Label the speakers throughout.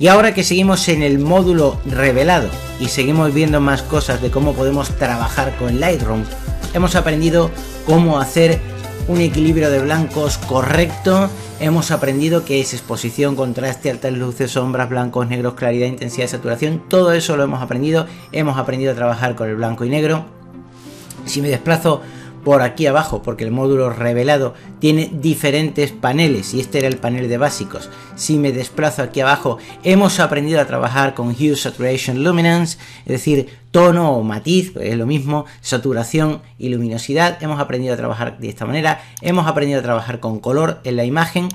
Speaker 1: Y ahora que seguimos en el módulo revelado y seguimos viendo más cosas de cómo podemos trabajar con Lightroom, hemos aprendido cómo hacer un equilibrio de blancos correcto, hemos aprendido qué es exposición, contraste, altas luces, sombras, blancos, negros, claridad, intensidad, saturación, todo eso lo hemos aprendido a trabajar con el blanco y negro. Si me desplazo por aquí abajo, porque el módulo revelado tiene diferentes paneles y este era el panel de básicos. Si me desplazo aquí abajo, hemos aprendido a trabajar con Hue, Saturation, Luminance, es decir, tono o matiz, pues es lo mismo, saturación y luminosidad. Hemos aprendido a trabajar de esta manera, hemos aprendido a trabajar con color en la imagen,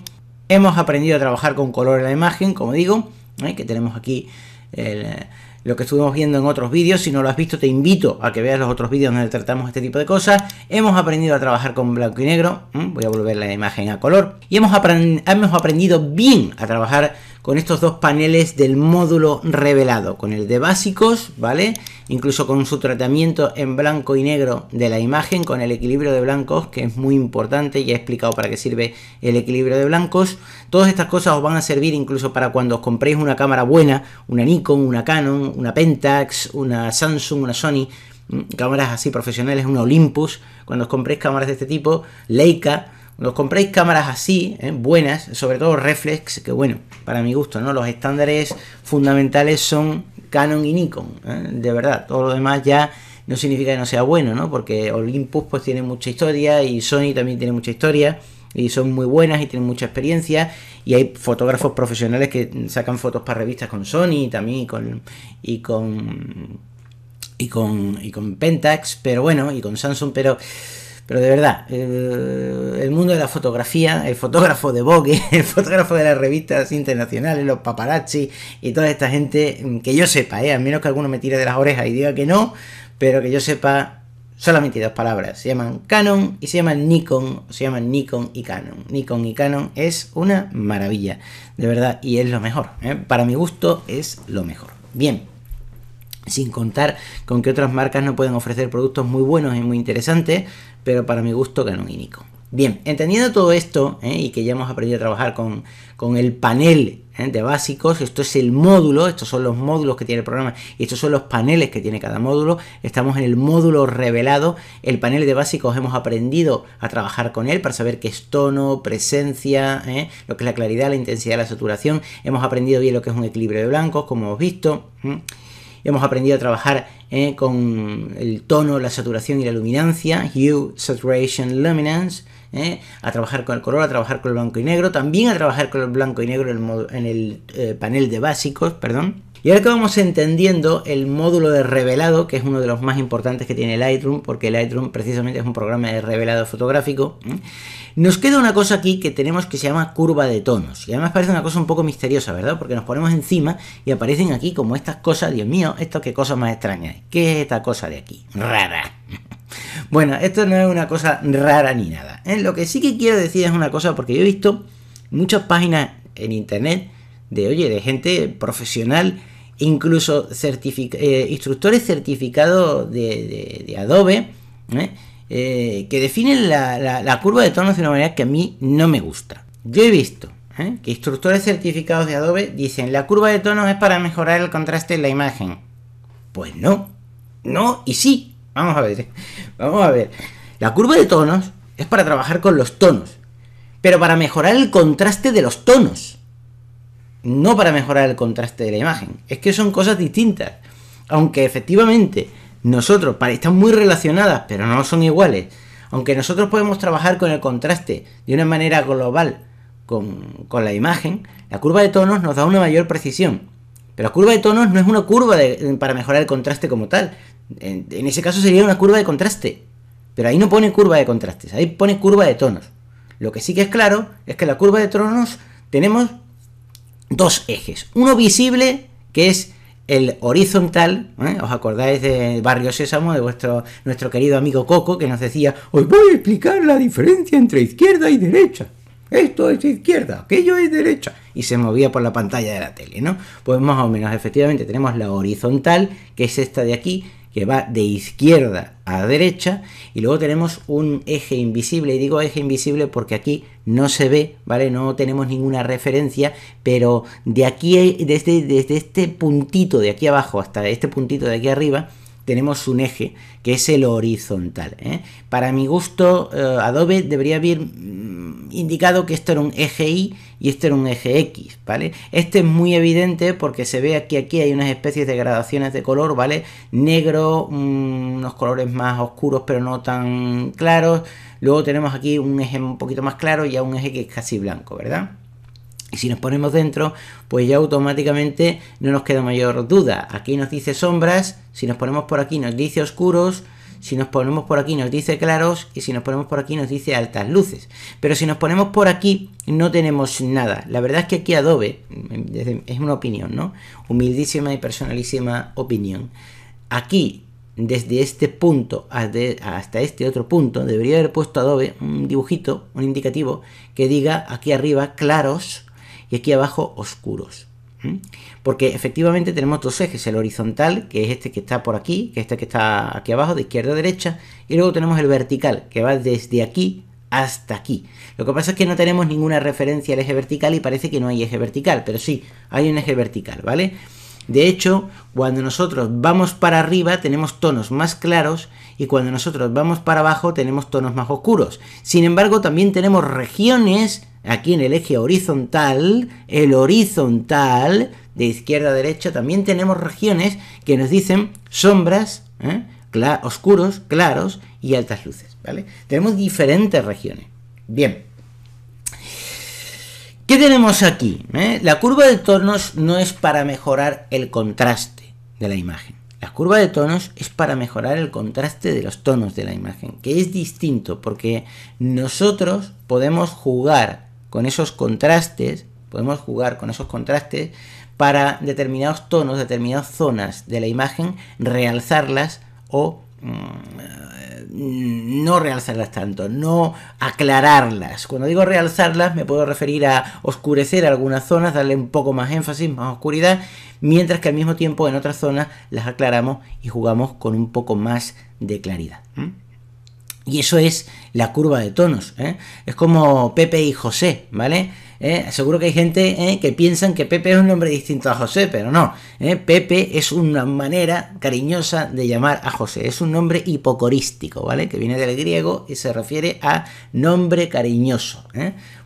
Speaker 1: como digo, que tenemos aquí lo que estuvimos viendo en otros vídeos. Si no lo has visto, te invito a que veas los otros vídeos donde tratamos este tipo de cosas. Hemos aprendido a trabajar con blanco y negro. Voy a volver la imagen a color. Y hemos aprendido bien a trabajar con estos dos paneles del módulo revelado, con el de básicos, ¿vale? Incluso con su tratamiento en blanco y negro de la imagen, con el equilibrio de blancos, que es muy importante. Ya he explicado para qué sirve el equilibrio de blancos. Todas estas cosas os van a servir incluso para cuando os compréis una cámara buena, una Nikon, una Canon, una Pentax, una Samsung, una Sony, cámaras así profesionales, una Olympus. Cuando os compréis cámaras de este tipo, Leica, cuando os compréis cámaras así, buenas, sobre todo reflex, que bueno, para mi gusto, ¿no? Los estándares fundamentales son Canon y Nikon, de verdad. Todo lo demás ya no significa que no sea bueno, ¿no? Porque Olympus pues tiene mucha historia y Sony también tiene mucha historia y son muy buenas y tienen mucha experiencia, y hay fotógrafos profesionales que sacan fotos para revistas con Sony también y con Pentax, pero bueno, y con Samsung, pero de verdad, el mundo de la fotografía, el fotógrafo de Vogue, el fotógrafo de las revistas internacionales, los paparazzi y toda esta gente, que yo sepa, al menos que alguno me tire de las orejas y diga que no, pero que yo sepa, solamente hay dos palabras, se llaman Canon y se llaman Nikon, o se llaman Nikon y Canon. Nikon y Canon es una maravilla, de verdad, y es lo mejor, para mi gusto es lo mejor. Bien, sin contar con que otras marcas no pueden ofrecer productos muy buenos y muy interesantes, pero para mi gusto Canon y Nikon. Bien, entendiendo todo esto, y que ya hemos aprendido a trabajar con el panel de básicos, esto es el módulo, estos son los módulos que tiene el programa y estos son los paneles que tiene cada módulo. Estamos en el módulo revelado. El panel de básicos hemos aprendido a trabajar con él para saber qué es tono, presencia, lo que es la claridad, la intensidad, la saturación. Hemos aprendido bien lo que es un equilibrio de blancos, como hemos visto. Hemos aprendido a trabajar con el tono, la saturación y la luminancia, Hue, Saturation, Luminance, a trabajar con el color, a trabajar con el blanco y negro, también a trabajar con el blanco y negro en el panel de básicos, perdón. Y ahora que vamos entendiendo el módulo de revelado, que es uno de los más importantes que tiene Lightroom, porque Lightroom precisamente es un programa de revelado fotográfico, nos queda una cosa aquí que tenemos que se llama curva de tonos. Y además parece una cosa un poco misteriosa, ¿verdad? Porque nos ponemos encima y aparecen aquí como estas cosas. Dios mío, esto qué cosa más extraña. ¿Qué es esta cosa de aquí? Rara. Bueno, esto no es una cosa rara ni nada. Lo que sí que quiero decir es una cosa, porque yo he visto muchas páginas en internet de gente profesional, incluso instructores certificados de Adobe, que definen la curva de tonos de una manera que a mí no me gusta. Yo he visto que instructores certificados de Adobe dicen la curva de tonos es para mejorar el contraste en la imagen. Pues no y sí. Vamos a ver. La curva de tonos es para trabajar con los tonos, pero para mejorar el contraste de los tonos, no para mejorar el contraste de la imagen. Es que son cosas distintas. Aunque efectivamente nosotros, están muy relacionadas, pero no son iguales. Aunque nosotros podemos trabajar con el contraste de una manera global con la imagen, la curva de tonos nos da una mayor precisión. Pero la curva de tonos no es una curva para mejorar el contraste como tal. En ese caso sería una curva de contraste. Pero ahí no pone curva de contrastes, ahí pone curva de tonos. Lo que sí que es claro es que la curva de tonos tenemos dos ejes. Uno visible, que es el horizontal, ¿os acordáis de Barrio Sésamo, de nuestro querido amigo Coco, que nos decía, os voy a explicar la diferencia entre izquierda y derecha. Esto es izquierda, aquello es derecha. Y se movía por la pantalla de la tele, ¿no? Pues más o menos, efectivamente, tenemos la horizontal, que es esta de aquí, que va de izquierda a derecha, y luego tenemos un eje invisible, y digo eje invisible porque aquí no se ve, ¿vale? No tenemos ninguna referencia, pero de aquí, desde este puntito de aquí abajo hasta este puntito de aquí arriba, tenemos un eje que es el horizontal, ¿eh? Para mi gusto, Adobe debería haber indicado que esto era un eje Y y esto era un eje X, ¿vale? Este es muy evidente porque se ve que aquí hay unas especies de gradaciones de color, ¿vale? Negro, unos colores más oscuros pero no tan claros. Luego tenemos aquí un eje un poquito más claro y ya un eje que es casi blanco, ¿verdad? Y si nos ponemos dentro, pues ya automáticamente no nos queda mayor duda. Aquí nos dice sombras, si nos ponemos por aquí nos dice oscuros, si nos ponemos por aquí nos dice claros, y si nos ponemos por aquí nos dice altas luces. Pero si nos ponemos por aquí no tenemos nada. La verdad es que aquí Adobe, es una opinión, ¿no? Humildísima y personalísima opinión. Aquí, desde este punto hasta este otro punto, debería haber puesto Adobe un dibujito, un indicativo, que diga aquí arriba claros y aquí abajo oscuros. Porque efectivamente tenemos dos ejes, el horizontal, que es este que está por aquí, que es este que está aquí abajo, de izquierda a derecha, y luego tenemos el vertical, que va desde aquí hasta aquí. Lo que pasa es que no tenemos ninguna referencia al eje vertical y parece que no hay eje vertical, pero sí, hay un eje vertical, ¿vale? De hecho, cuando nosotros vamos para arriba tenemos tonos más claros y cuando nosotros vamos para abajo tenemos tonos más oscuros. Sin embargo, también tenemos regiones aquí en el eje horizontal, el horizontal de izquierda a derecha, también tenemos regiones que nos dicen sombras, oscuros, claros y altas luces, ¿vale? Tenemos diferentes regiones. Bien. ¿Qué tenemos aquí? La curva de tonos no es para mejorar el contraste de la imagen. La curva de tonos es para mejorar el contraste de los tonos de la imagen, que es distinto porque nosotros podemos jugar con esos contrastes, para determinados tonos, determinadas zonas de la imagen, realzarlas o no realzarlas tanto, no aclararlas. Cuando digo realzarlas me puedo referir a oscurecer algunas zonas, darle un poco más énfasis, más oscuridad, mientras que al mismo tiempo en otras zonas las aclaramos y jugamos con un poco más de claridad. Y eso es la curva de tonos, Es como Pepe y José, ¿vale? Seguro que hay gente que piensan que Pepe es un nombre distinto a José, pero no. Pepe es una manera cariñosa de llamar a José. Es un nombre hipocorístico, ¿vale? Que viene del griego y se refiere a nombre cariñoso,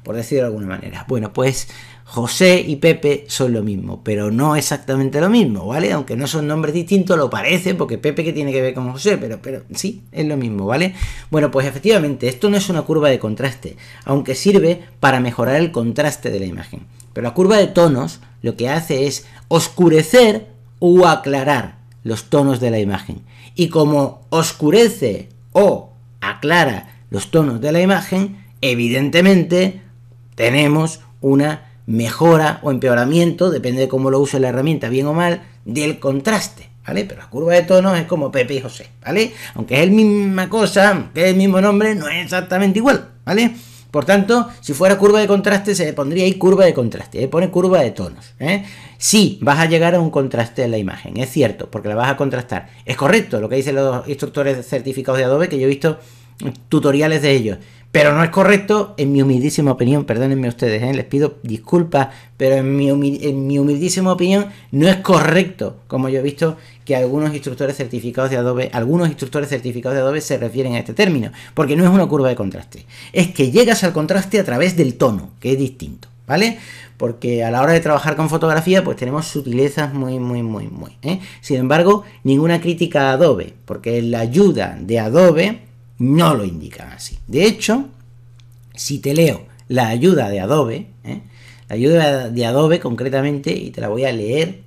Speaker 1: por decirlo de alguna manera. Bueno, pues José y Pepe son lo mismo, pero no exactamente lo mismo, ¿vale? Aunque no son nombres distintos, lo parece, porque Pepe que tiene que ver con José, pero sí, es lo mismo, ¿vale? Bueno, pues efectivamente, esto no es una curva de contraste, aunque sirve para mejorar el contraste de la imagen. Pero la curva de tonos lo que hace es oscurecer o aclarar los tonos de la imagen. Y como oscurece o aclara los tonos de la imagen, evidentemente tenemos una mejora o empeoramiento, depende de cómo lo use la herramienta, bien o mal, del contraste, ¿vale? Pero la curva de tonos es como Pepe y José, ¿vale? Aunque es la misma cosa, que es el mismo nombre, no es exactamente igual, ¿vale? Por tanto, si fuera curva de contraste, se le pondría ahí curva de contraste, ahí pone curva de tonos, Sí, vas a llegar a un contraste en la imagen, es cierto, porque la vas a contrastar. Es correcto lo que dicen los instructores certificados de Adobe, que yo he visto tutoriales de ellos. Pero no es correcto, en mi humildísima opinión, perdónenme ustedes, les pido disculpas, pero en mi humildísima opinión no es correcto, como yo he visto que algunos instructores certificados de Adobe se refieren a este término, porque no es una curva de contraste, es que llegas al contraste a través del tono, que es distinto, ¿vale? Porque a la hora de trabajar con fotografía, pues tenemos sutilezas muy. Sin embargo, ninguna crítica a Adobe, porque la ayuda de Adobe no lo indican así. De hecho, si te leo la ayuda de Adobe, la ayuda de Adobe concretamente, y te la voy a leer,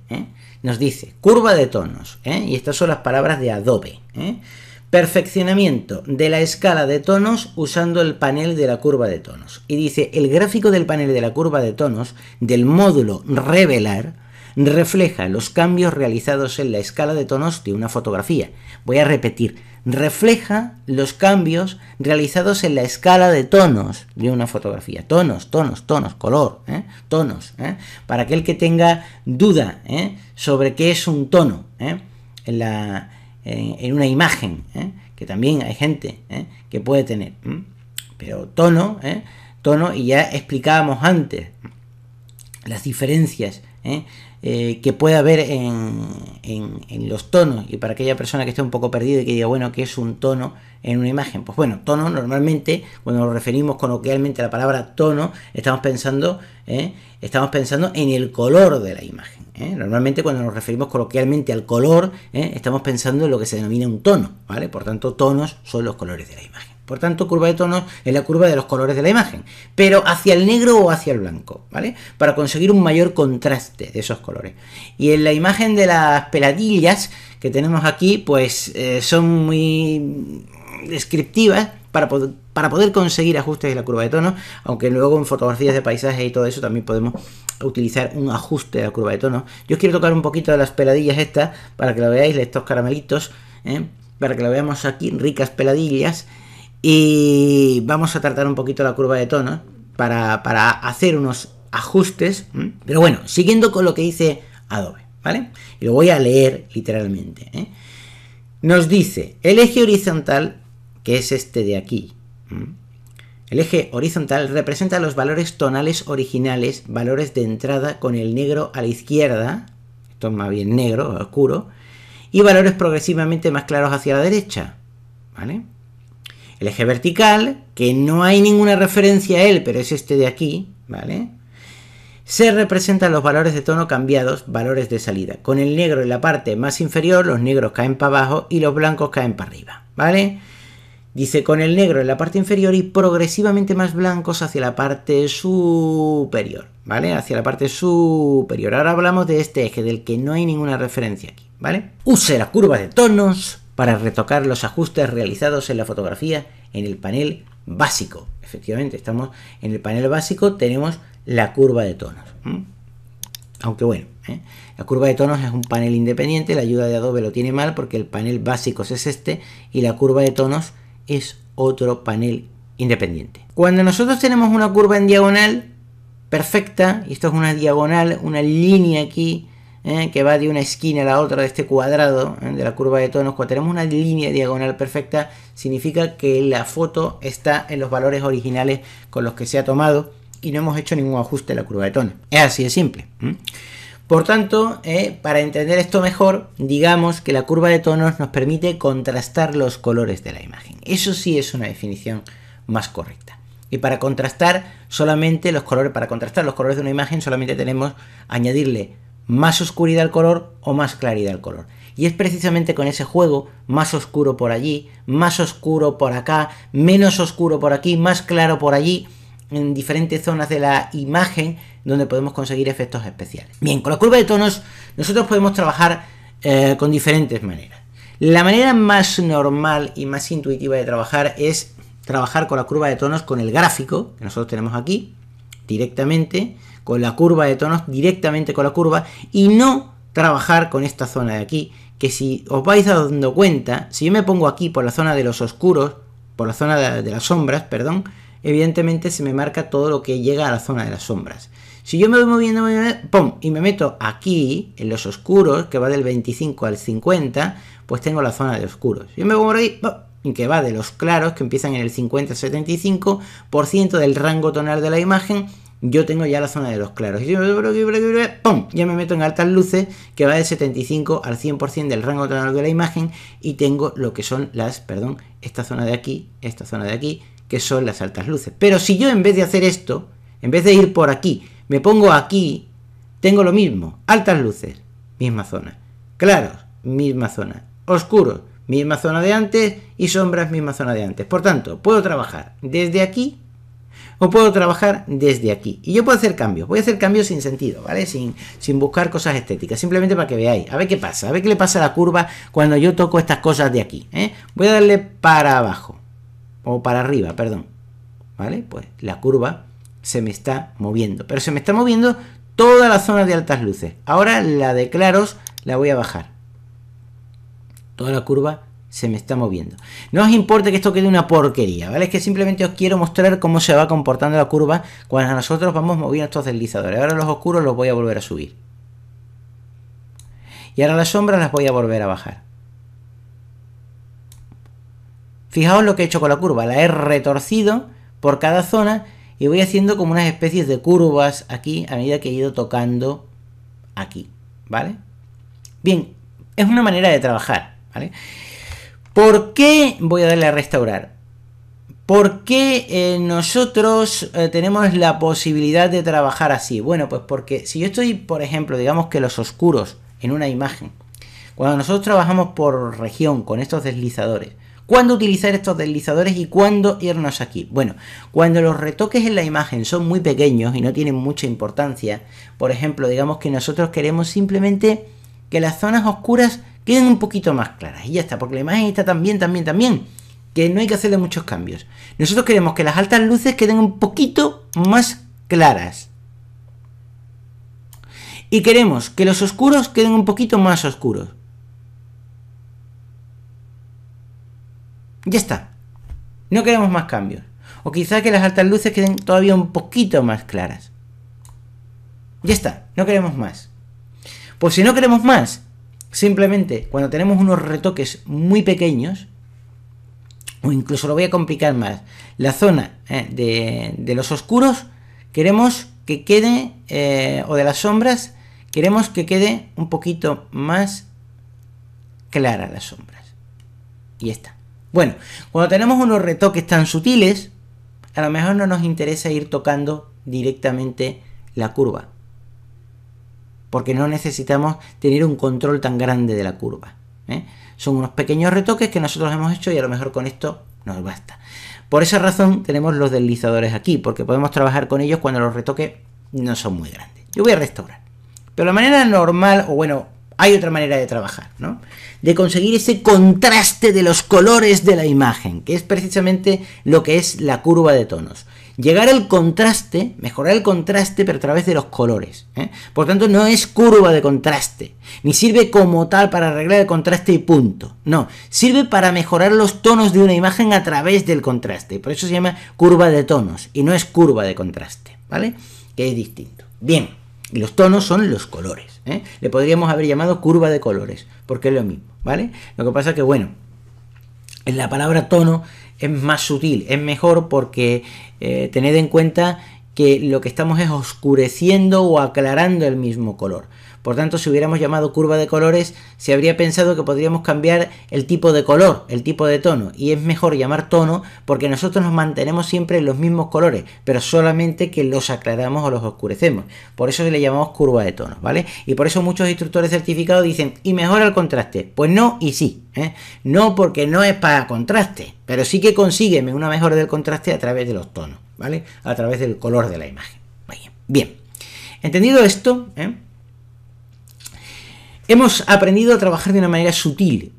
Speaker 1: nos dice curva de tonos, y estas son las palabras de Adobe, perfeccionamiento de la escala de tonos usando el panel de la curva de tonos. Y dice, el gráfico del panel de la curva de tonos del módulo revelar refleja los cambios realizados en la escala de tonos de una fotografía. Voy a repetir, refleja los cambios realizados en la escala de tonos de una fotografía. Tonos, color, tonos. Para aquel que tenga duda sobre qué es un tono, en en una imagen, que también hay gente que puede tener. Pero tono, y ya explicábamos antes las diferencias que puede haber en los tonos, y para aquella persona que esté un poco perdida y que diga, bueno, ¿qué es un tono en una imagen? Pues bueno, tono normalmente, cuando nos referimos coloquialmente a la palabra tono, estamos pensando en el color de la imagen. Normalmente cuando nos referimos coloquialmente al color, estamos pensando en lo que se denomina un tono, ¿vale? Por tanto, tonos son los colores de la imagen. Por tanto, curva de tonos es la curva de los colores de la imagen, pero hacia el negro o hacia el blanco, ¿vale? Para conseguir un mayor contraste de esos colores. Y en la imagen de las peladillas que tenemos aquí, pues son muy descriptivas para poder conseguir ajustes de la curva de tonos, aunque luego en fotografías de paisajes y todo eso también podemos utilizar un ajuste de la curva de tonos. Yo quiero tocar un poquito de las peladillas estas, para que lo veáis, estos caramelitos, para que lo veamos aquí, ricas peladillas. Y vamos a tratar un poquito la curva de tonos para hacer unos ajustes. Pero bueno, siguiendo con lo que dice Adobe, ¿vale? Y lo voy a leer literalmente. Nos dice, el eje horizontal, que es este de aquí, el eje horizontal representa los valores tonales originales, valores de entrada con el negro a la izquierda, esto es más bien negro, oscuro, y valores progresivamente más claros hacia la derecha, ¿vale? El eje vertical, que no hay ninguna referencia a él, pero es este de aquí, ¿vale? Se representan los valores de tono cambiados, valores de salida. Con el negro en la parte más inferior, los negros caen para abajo y los blancos caen para arriba, ¿vale? Dice con el negro en la parte inferior y progresivamente más blancos hacia la parte superior, ¿vale? Hacia la parte superior. Ahora hablamos de este eje, del que no hay ninguna referencia aquí, ¿vale? Use la curva de tonos para retocar los ajustes realizados en la fotografía en el panel básico. Efectivamente, estamos en el panel básico, tenemos la curva de tonos. Aunque bueno, la curva de tonos es un panel independiente, la ayuda de Adobe lo tiene mal porque el panel básico es este y la curva de tonos es otro panel independiente. Cuando nosotros tenemos una curva en diagonal perfecta, y esto es una diagonal, una línea aquí, que va de una esquina a la otra de este cuadrado de la curva de tonos, cuando tenemos una línea diagonal perfecta, significa que la foto está en los valores originales con los que se ha tomado y no hemos hecho ningún ajuste a la curva de tonos. Es así de simple. Por tanto, para entender esto mejor, digamos que la curva de tonos nos permite contrastar los colores de la imagen. Eso sí es una definición más correcta. Y para contrastar solamente los colores, para contrastar los colores de una imagen solamente tenemos añadirle más oscuridad al color o más claridad al color. Y es precisamente con ese juego, más oscuro por allí, más oscuro por acá, menos oscuro por aquí, más claro por allí, en diferentes zonas de la imagen, donde podemos conseguir efectos especiales. Bien, con la curva de tonos nosotros podemos trabajar con diferentes maneras. La manera más normal y más intuitiva de trabajar es trabajar con la curva de tonos con el gráfico que nosotros tenemos aquí, directamente, con la curva de tonos, directamente con la curva, y no trabajar con esta zona de aquí, que si os vais dando cuenta, si yo me pongo aquí por la zona de los oscuros, por la zona de las sombras, perdón, evidentemente se me marca todo lo que llega a la zona de las sombras. Si yo me voy moviendo, ¡pum!, y me meto aquí, en los oscuros, que va del 25 al 50, pues tengo la zona de oscuros. Si yo me voy por ahí, ¡pum!, que va de los claros, que empiezan en el 50-75% del rango tonal de la imagen, yo tengo ya la zona de los claros. Y si me voy por aquí, ¡pum!, ya me meto en altas luces, que va del 75 al 100% del rango tonal de la imagen, y tengo lo que son las, esta zona de aquí, que son las altas luces. Pero si yo en vez de hacer esto, en vez de ir por aquí, me pongo aquí, tengo lo mismo. Altas luces, misma zona. Claros, misma zona. Oscuros, misma zona de antes. Y sombras, misma zona de antes. Por tanto, puedo trabajar desde aquí o puedo trabajar desde aquí. Y yo puedo hacer cambios. Voy a hacer cambios sin sentido, ¿vale? Sin buscar cosas estéticas. Simplemente para que veáis. A ver qué pasa. A ver qué le pasa a la curva cuando yo toco estas cosas de aquí. Voy a darle para abajo. O para arriba, perdón. ¿Vale? Pues la curva se me está moviendo. Pero se me está moviendo toda la zona de altas luces. Ahora la de claros la voy a bajar. Toda la curva se me está moviendo. No os importa que esto quede una porquería, ¿vale? Es que simplemente os quiero mostrar cómo se va comportando la curva cuando nosotros vamos moviendo estos deslizadores. Ahora los oscuros los voy a volver a subir. Y ahora las sombras las voy a volver a bajar. Fijaos lo que he hecho con la curva, la he retorcido por cada zona y voy haciendo como unas especies de curvas aquí a medida que he ido tocando aquí, ¿vale? Bien, es una manera de trabajar, ¿vale? ¿Por qué voy a darle a restaurar? ¿Por qué nosotros tenemos la posibilidad de trabajar así? Bueno, pues porque si yo estoy, por ejemplo, digamos que los oscuros en una imagen, cuando nosotros trabajamos por región con estos deslizadores, ¿cuándo utilizar estos deslizadores y cuándo irnos aquí? Bueno, cuando los retoques en la imagen son muy pequeños y no tienen mucha importancia, por ejemplo, digamos que nosotros queremos simplemente que las zonas oscuras queden un poquito más claras y ya está, porque la imagen está tan bien, que no hay que hacerle muchos cambios. Nosotros queremos que las altas luces queden un poquito más claras. Y queremos que los oscuros queden un poquito más oscuros. Ya está. No queremos más cambios. O quizá que las altas luces queden todavía un poquito más claras. Ya está. No queremos más. Pues si no queremos más, simplemente cuando tenemos unos retoques muy pequeños, o incluso lo voy a complicar más, la zona de los oscuros queremos que quede, o de las sombras, queremos que quede un poquito más clara las sombras. Y ya está. Bueno, cuando tenemos unos retoques tan sutiles, a lo mejor no nos interesa ir tocando directamente la curva, porque no necesitamos tener un control tan grande de la curva, ¿eh? Son unos pequeños retoques que nosotros hemos hecho y a lo mejor con esto nos basta. Por esa razón tenemos los deslizadores aquí, porque podemos trabajar con ellos cuando los retoques no son muy grandes. Yo voy a restaurar. Pero la manera normal, o bueno, hay otra manera de trabajar, ¿no? De conseguir ese contraste de los colores de la imagen, que es precisamente lo que es la curva de tonos. Llegar al contraste, mejorar el contraste, pero a través de los colores, ¿eh? Por tanto, no es curva de contraste, ni sirve como tal para arreglar el contraste y punto. No, sirve para mejorar los tonos de una imagen a través del contraste. Por eso se llama curva de tonos y no es curva de contraste, ¿vale? Que es distinto. Bien, y los tonos son los colores, ¿eh? Le podríamos haber llamado curva de colores, porque es lo mismo, ¿vale? Lo que pasa es que, bueno, en la palabra tono es más sutil, es mejor porque tened en cuenta que lo que estamos es oscureciendo o aclarando el mismo color. Por tanto, si hubiéramos llamado curva de colores, se habría pensado que podríamos cambiar el tipo de color, el tipo de tono, y es mejor llamar tono porque nosotros nos mantenemos siempre en los mismos colores, pero solamente que los aclaramos o los oscurecemos. Por eso le llamamos curva de tonos, ¿vale? Y por eso muchos instructores certificados dicen, ¿y mejora el contraste? Pues no y sí, ¿eh? No, porque no es para contraste, pero sí que consigue una mejora del contraste a través de los tonos, ¿vale? A través del color de la imagen. Bien, entendido esto, hemos aprendido a trabajar de una manera sutil,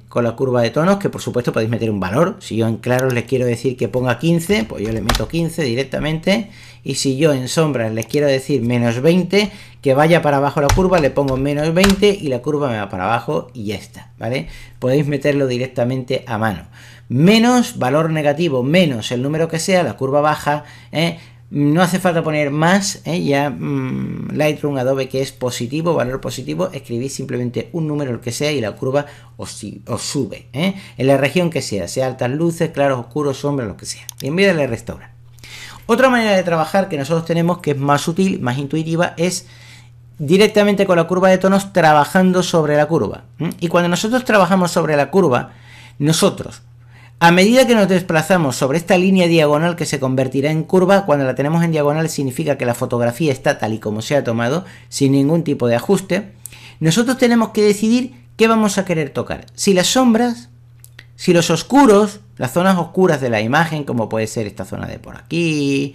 Speaker 1: con la curva de tonos, que por supuesto podéis meter un valor. Si yo en claros les quiero decir que ponga 15, pues yo le meto 15 directamente. Y si yo en sombras les quiero decir menos 20, que vaya para abajo la curva, le pongo menos 20 y la curva me va para abajo y ya está, ¿vale? Podéis meterlo directamente a mano. Menos, valor negativo, menos el número que sea, la curva baja, no hace falta poner más, ya Lightroom, Adobe, que es positivo, valor positivo, escribís simplemente un número, el que sea, y la curva os sube, en la región que sea altas luces, claros, oscuros, sombras, lo que sea. Y en vez de restaurar. Otra manera de trabajar que nosotros tenemos, que es más sutil, más intuitiva, es directamente con la curva de tonos trabajando sobre la curva. Y cuando nosotros trabajamos sobre la curva, nosotros, a medida que nos desplazamos sobre esta línea diagonal que se convertirá en curva, cuando la tenemos en diagonal significa que la fotografía está tal y como se ha tomado, sin ningún tipo de ajuste, nosotros tenemos que decidir qué vamos a querer tocar. Si las sombras, si los oscuros, las zonas oscuras de la imagen, como puede ser esta zona de por aquí,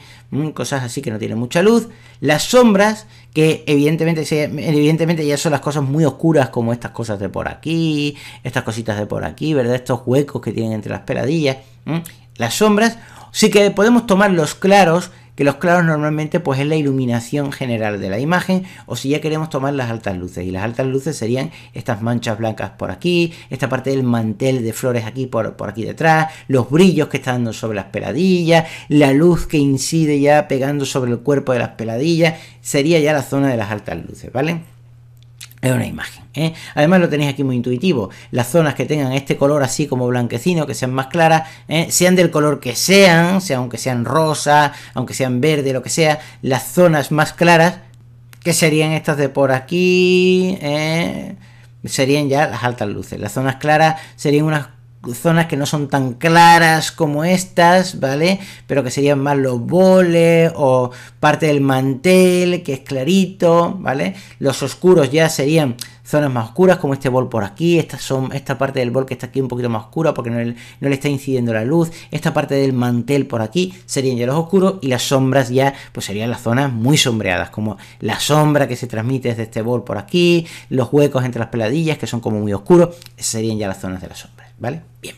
Speaker 1: cosas así que no tienen mucha luz, las sombras, que evidentemente ya son las cosas muy oscuras, como estas cosas de por aquí, estas cositas de por aquí, ¿verdad? Estos huecos que tienen entre las peladillas, las sombras, sí que podemos tomar los claros, que los claros normalmente pues es la iluminación general de la imagen, o si ya queremos tomar las altas luces, y las altas luces serían estas manchas blancas por aquí, esta parte del mantel de flores aquí por aquí detrás, los brillos que están dando sobre las peladillas, la luz que incide ya pegando sobre el cuerpo de las peladillas, sería ya la zona de las altas luces, ¿vale? Es una imagen, ¿eh? Además lo tenéis aquí muy intuitivo. Las zonas que tengan este color así como blanquecino, que sean más claras, sean del color que sean, aunque sean rosa, aunque sean verde, lo que sea, las zonas más claras, que serían estas de por aquí, serían ya las altas luces. Las zonas claras serían unas zonas que no son tan claras como estas, ¿vale? Pero que serían más los boles o parte del mantel, que es clarito, ¿vale? Los oscuros ya serían zonas más oscuras, como este bol por aquí, esta parte del bol que está aquí un poquito más oscura porque no le está incidiendo la luz, esta parte del mantel por aquí serían ya los oscuros, y las sombras ya pues serían las zonas muy sombreadas, como la sombra que se transmite desde este bol por aquí, los huecos entre las peladillas que son como muy oscuros, esas serían ya las zonas de las sombras, ¿vale? Bien.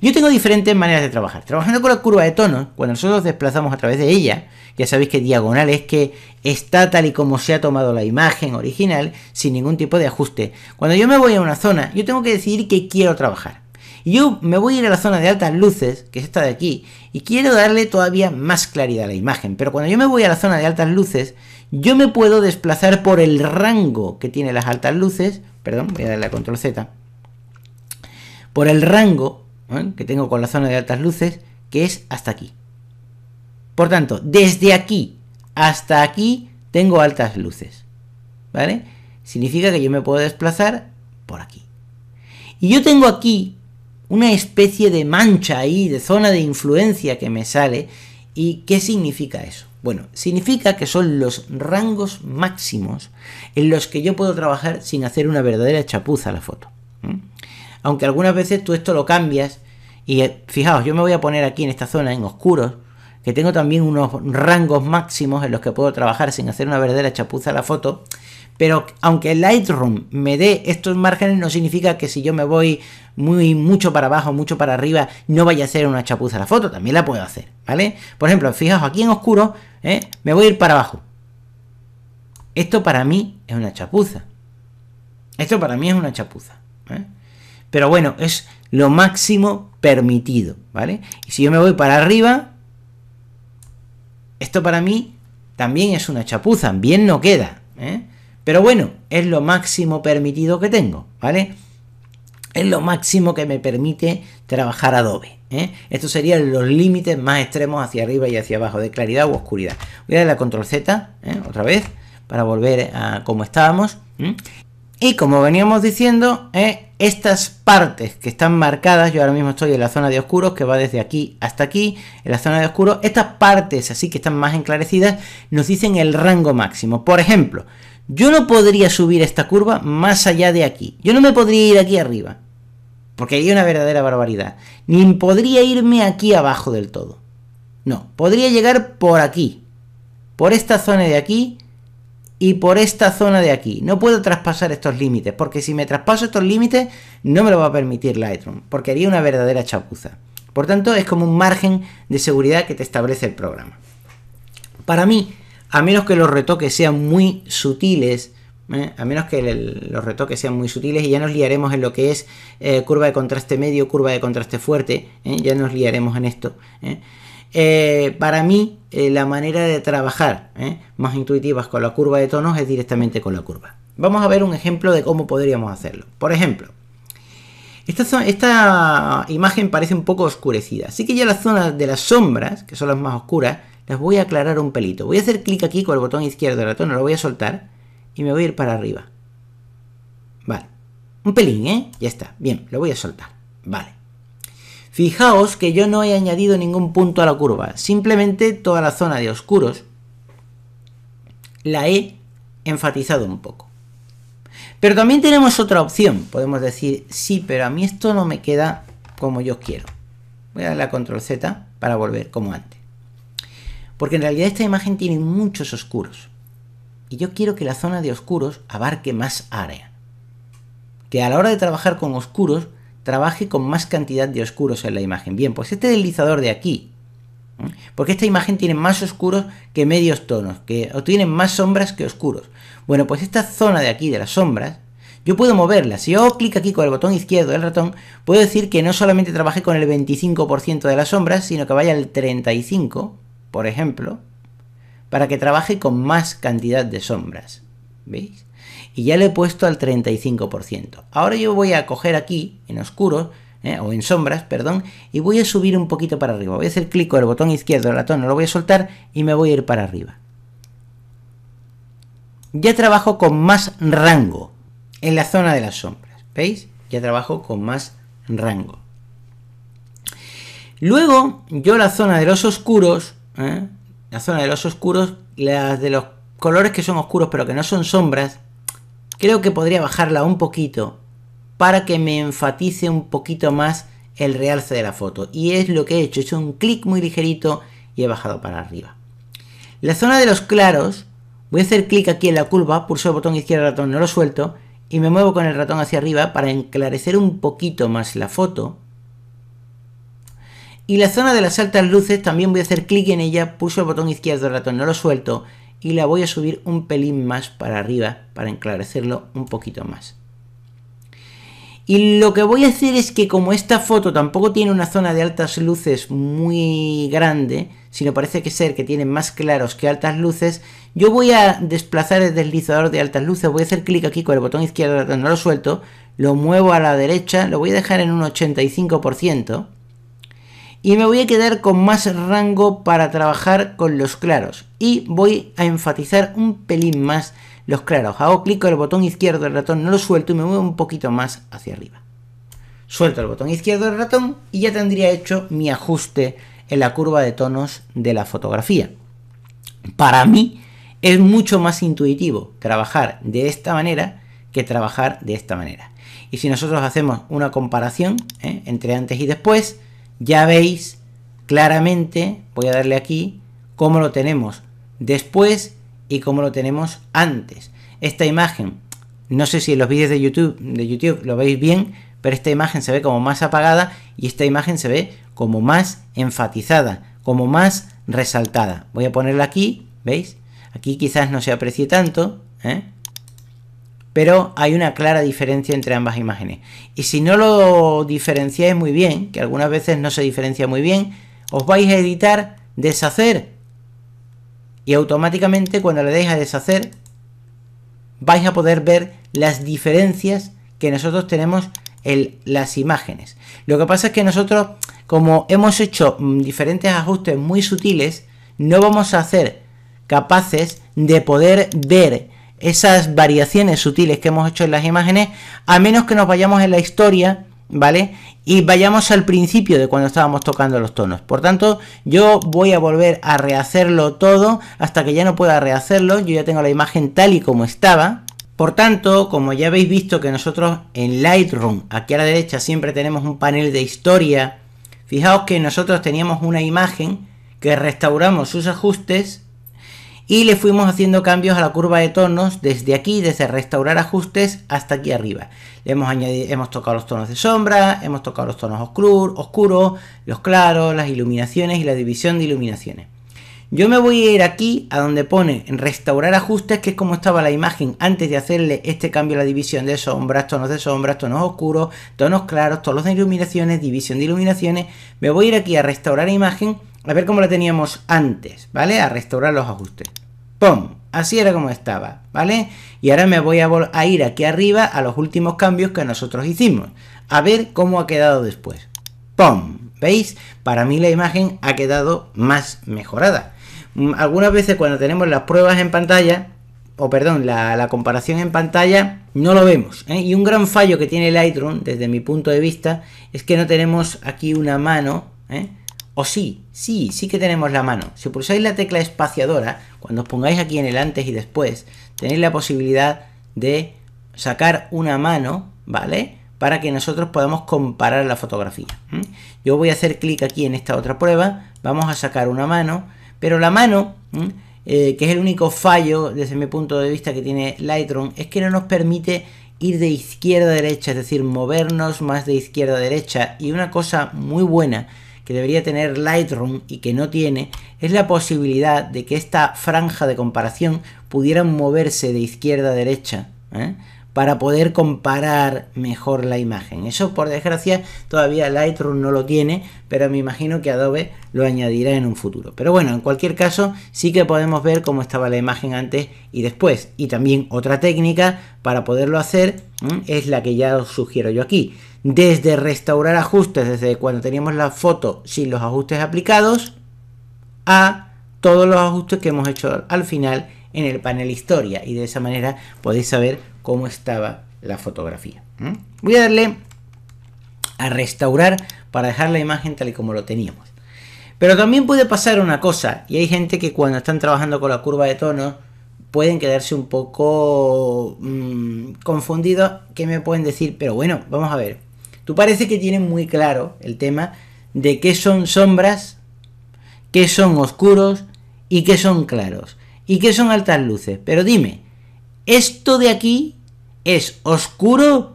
Speaker 1: Yo tengo diferentes maneras de trabajar. Trabajando con la curva de tonos, cuando nosotros desplazamos a través de ella, ya sabéis que diagonal es que está tal y como se ha tomado la imagen original, sin ningún tipo de ajuste. Cuando yo me voy a una zona, yo tengo que decidir qué quiero trabajar. Y yo me voy a ir a la zona de altas luces, que es esta de aquí, y quiero darle todavía más claridad a la imagen. Pero cuando yo me voy a la zona de altas luces, yo me puedo desplazar por el rango que tiene las altas luces. Perdón, voy a darle a control Z. Por el rango que tengo con la zona de altas luces, que es hasta aquí. Por tanto, desde aquí hasta aquí tengo altas luces, ¿vale? Significa que yo me puedo desplazar por aquí. Y yo tengo aquí una especie de mancha ahí, de zona de influencia que me sale. ¿Y qué significa eso? Bueno, significa que son los rangos máximos en los que yo puedo trabajar sin hacer una verdadera chapuza a la foto. Aunque algunas veces tú esto lo cambias y fijaos, yo me voy a poner aquí en esta zona en oscuros, que tengo también unos rangos máximos en los que puedo trabajar sin hacer una verdadera chapuza a la foto, pero aunque Lightroom me dé estos márgenes, no significa que si yo me voy mucho para abajo, mucho para arriba, no vaya a hacer una chapuza a la foto, también la puedo hacer, ¿vale? Por ejemplo, fijaos, aquí en oscuro, me voy a ir para abajo. Esto para mí es una chapuza. Esto para mí es una chapuza, pero bueno, es lo máximo permitido, ¿vale? Y si yo me voy para arriba, esto para mí también es una chapuza, bien no queda, pero bueno, es lo máximo permitido que tengo, ¿vale? Es lo máximo que me permite trabajar Adobe, Estos serían los límites más extremos hacia arriba y hacia abajo, de claridad u oscuridad. Voy a darle a control Z, otra vez, para volver a como estábamos, Y como veníamos diciendo, estas partes que están marcadas, yo ahora mismo estoy en la zona de oscuros, que va desde aquí hasta aquí, en la zona de oscuros, estas partes así que están más enclarecidas, nos dicen el rango máximo. Por ejemplo, yo no podría subir esta curva más allá de aquí. Yo no me podría ir aquí arriba, porque hay una verdadera barbaridad. Ni podría irme aquí abajo del todo. No, podría llegar por aquí, por esta zona de aquí, y por esta zona de aquí. No puedo traspasar estos límites, porque si me traspaso estos límites no me lo va a permitir Lightroom, porque haría una verdadera chapuza. Por tanto, es como un margen de seguridad que te establece el programa. Para mí, a menos que los retoques sean muy sutiles, y ya nos liaremos en lo que es curva de contraste medio, curva de contraste fuerte, ya nos liaremos en esto, para mí, la manera de trabajar más intuitivas con la curva de tonos es directamente con la curva. Vamos a ver un ejemplo de cómo podríamos hacerlo. Por ejemplo, esta imagen parece un poco oscurecida, así que ya las zonas de las sombras, que son las más oscuras, las voy a aclarar un pelito. Voy a hacer clic aquí con el botón izquierdo del ratón, lo voy a soltar y me voy a ir para arriba. Vale, un pelín, ya está, bien, lo voy a soltar. Vale. Fijaos que yo no he añadido ningún punto a la curva, simplemente toda la zona de oscuros la he enfatizado un poco. Pero también tenemos otra opción, podemos decir, sí, pero a mí esto no me queda como yo quiero. Voy a darle a control Z para volver como antes. Porque en realidad esta imagen tiene muchos oscuros. Y yo quiero que la zona de oscuros abarque más área. Que a la hora de trabajar con oscuros, trabaje con más cantidad de oscuros en la imagen. Bien, pues este deslizador de aquí, porque esta imagen tiene más oscuros que medios tonos, o tiene más sombras que oscuros. Bueno, pues esta zona de aquí, de las sombras, yo puedo moverla. Si yo hago clic aquí con el botón izquierdo del ratón, puedo decir que no solamente trabaje con el 25% de las sombras, sino que vaya al 35%, por ejemplo, para que trabaje con más cantidad de sombras. ¿Veis? y ya lo he puesto al 35%. Ahora yo voy a coger aquí, en oscuro, o en sombras, perdón, y voy a subir un poquito para arriba. Voy a hacer clic con el botón izquierdo del ratón, no lo voy a soltar y me voy a ir para arriba. Ya trabajo con más rango en la zona de las sombras, ¿veis? Ya trabajo con más rango. Luego, yo la zona de los oscuros, las de los colores que son oscuros pero que no son sombras, creo que podría bajarla un poquito para que me enfatice un poquito más el realce de la foto. Y es lo que he hecho un clic muy ligerito y he bajado para arriba. La zona de los claros, voy a hacer clic aquí en la curva, pulso el botón izquierdo del ratón, no lo suelto, y me muevo con el ratón hacia arriba para enclarecer un poquito más la foto. Y la zona de las altas luces también voy a hacer clic en ella, pulso el botón izquierdo del ratón, no lo suelto, y la voy a subir un pelín más para arriba para enclarecerlo un poquito más. Y lo que voy a hacer es que como esta foto tampoco tiene una zona de altas luces muy grande, sino parece que tiene más claros que altas luces, yo voy a desplazar el deslizador de altas luces, voy a hacer clic aquí con el botón izquierdo, no lo suelto, lo muevo a la derecha, lo voy a dejar en un 85%, y me voy a quedar con más rango para trabajar con los claros, y voy a enfatizar un pelín más los claros. Hago clic con el botón izquierdo del ratón, no lo suelto y me muevo un poquito más hacia arriba. Suelto el botón izquierdo del ratón y ya tendría hecho mi ajuste en la curva de tonos de la fotografía. Para mí es mucho más intuitivo trabajar de esta manera que trabajar de esta manera. Y si nosotros hacemos una comparación entre antes y después, ya veis claramente, voy a darle aquí, cómo lo tenemos después y cómo lo tenemos antes. Esta imagen, no sé si en los vídeos de YouTube lo veis bien, pero esta imagen se ve como más apagada y esta imagen se ve como más enfatizada, como más resaltada. Voy a ponerla aquí, ¿veis? Aquí quizás no se aprecie tanto, pero hay una clara diferencia entre ambas imágenes. Y si no lo diferenciáis muy bien, que algunas veces no se diferencia muy bien, os vais a editar, deshacer, y automáticamente cuando le deis a deshacer vais a poder ver las diferencias que nosotros tenemos en las imágenes. Lo que pasa es que nosotros, como hemos hecho diferentes ajustes muy sutiles, no vamos a ser capaces de poder ver esas variaciones sutiles que hemos hecho en las imágenes, a menos que nos vayamos en la historia, ¿vale? Y vayamos al principio de cuando estábamos tocando los tonos. Por tanto, yo voy a volver a rehacerlo todo hasta que ya no pueda rehacerlo. Yo ya tengo la imagen tal y como estaba. Por tanto, como ya habéis visto que nosotros en Lightroom, aquí a la derecha siempre tenemos un panel de historia. Fijaos que nosotros teníamos una imagen que restauramos sus ajustes y le fuimos haciendo cambios a la curva de tonos desde aquí, desde restaurar ajustes hasta aquí arriba. Le hemos tocado los tonos de sombra, hemos tocado los tonos oscuros, los claros, las iluminaciones y la división de iluminaciones. Yo me voy a ir aquí a donde pone restaurar ajustes, que es como estaba la imagen antes de hacerle este cambio a la división de sombras, tonos oscuros, tonos claros, tonos de iluminaciones, división de iluminaciones. Me voy a ir aquí a restaurar imagen, a ver cómo la teníamos antes, ¿vale? A restaurar los ajustes. ¡Pum! Así era como estaba, ¿vale? Y ahora me voy a ir aquí arriba a los últimos cambios que nosotros hicimos. A ver cómo ha quedado después. ¡Pum! ¿Veis? Para mí la imagen ha quedado más mejorada. Algunas veces cuando tenemos las pruebas en pantalla, la comparación en pantalla, no lo vemos, Y un gran fallo que tiene Lightroom, desde mi punto de vista, es que no tenemos aquí una mano, O sí que tenemos la mano. Si pulsáis la tecla espaciadora, cuando os pongáis aquí en el antes y después, tenéis la posibilidad de sacar una mano, ¿vale? Para que nosotros podamos comparar la fotografía. Yo voy a hacer clic aquí en esta otra prueba, vamos a sacar una mano, pero la mano, que es el único fallo desde mi punto de vista que tiene Lightroom, es que no nos permite ir de izquierda a derecha, es decir, movernos más de izquierda a derecha. Y una cosa muy buena que debería tener Lightroom y que no tiene, es la posibilidad de que esta franja de comparación pudieran moverse de izquierda a derecha, para poder comparar mejor la imagen. Eso, por desgracia, todavía Lightroom no lo tiene, pero me imagino que Adobe lo añadirá en un futuro. Pero bueno, en cualquier caso, sí que podemos ver cómo estaba la imagen antes y después. Y también otra técnica para poderlo hacer es la que ya os sugiero yo aquí. Desde restaurar ajustes, desde cuando teníamos la foto sin los ajustes aplicados, a todos los ajustes que hemos hecho al final en el panel historia, y de esa manera podéis saber cómo estaba la fotografía. Voy a darle a restaurar para dejar la imagen tal y como lo teníamos. Pero también puede pasar una cosa, y hay gente que cuando están trabajando con la curva de tonos pueden quedarse un poco confundidos, que me pueden decir, pero bueno, vamos a ver, tú parece que tienes muy claro el tema de qué son sombras, qué son oscuros y qué son claros y qué son altas luces. Pero dime, ¿esto de aquí es oscuro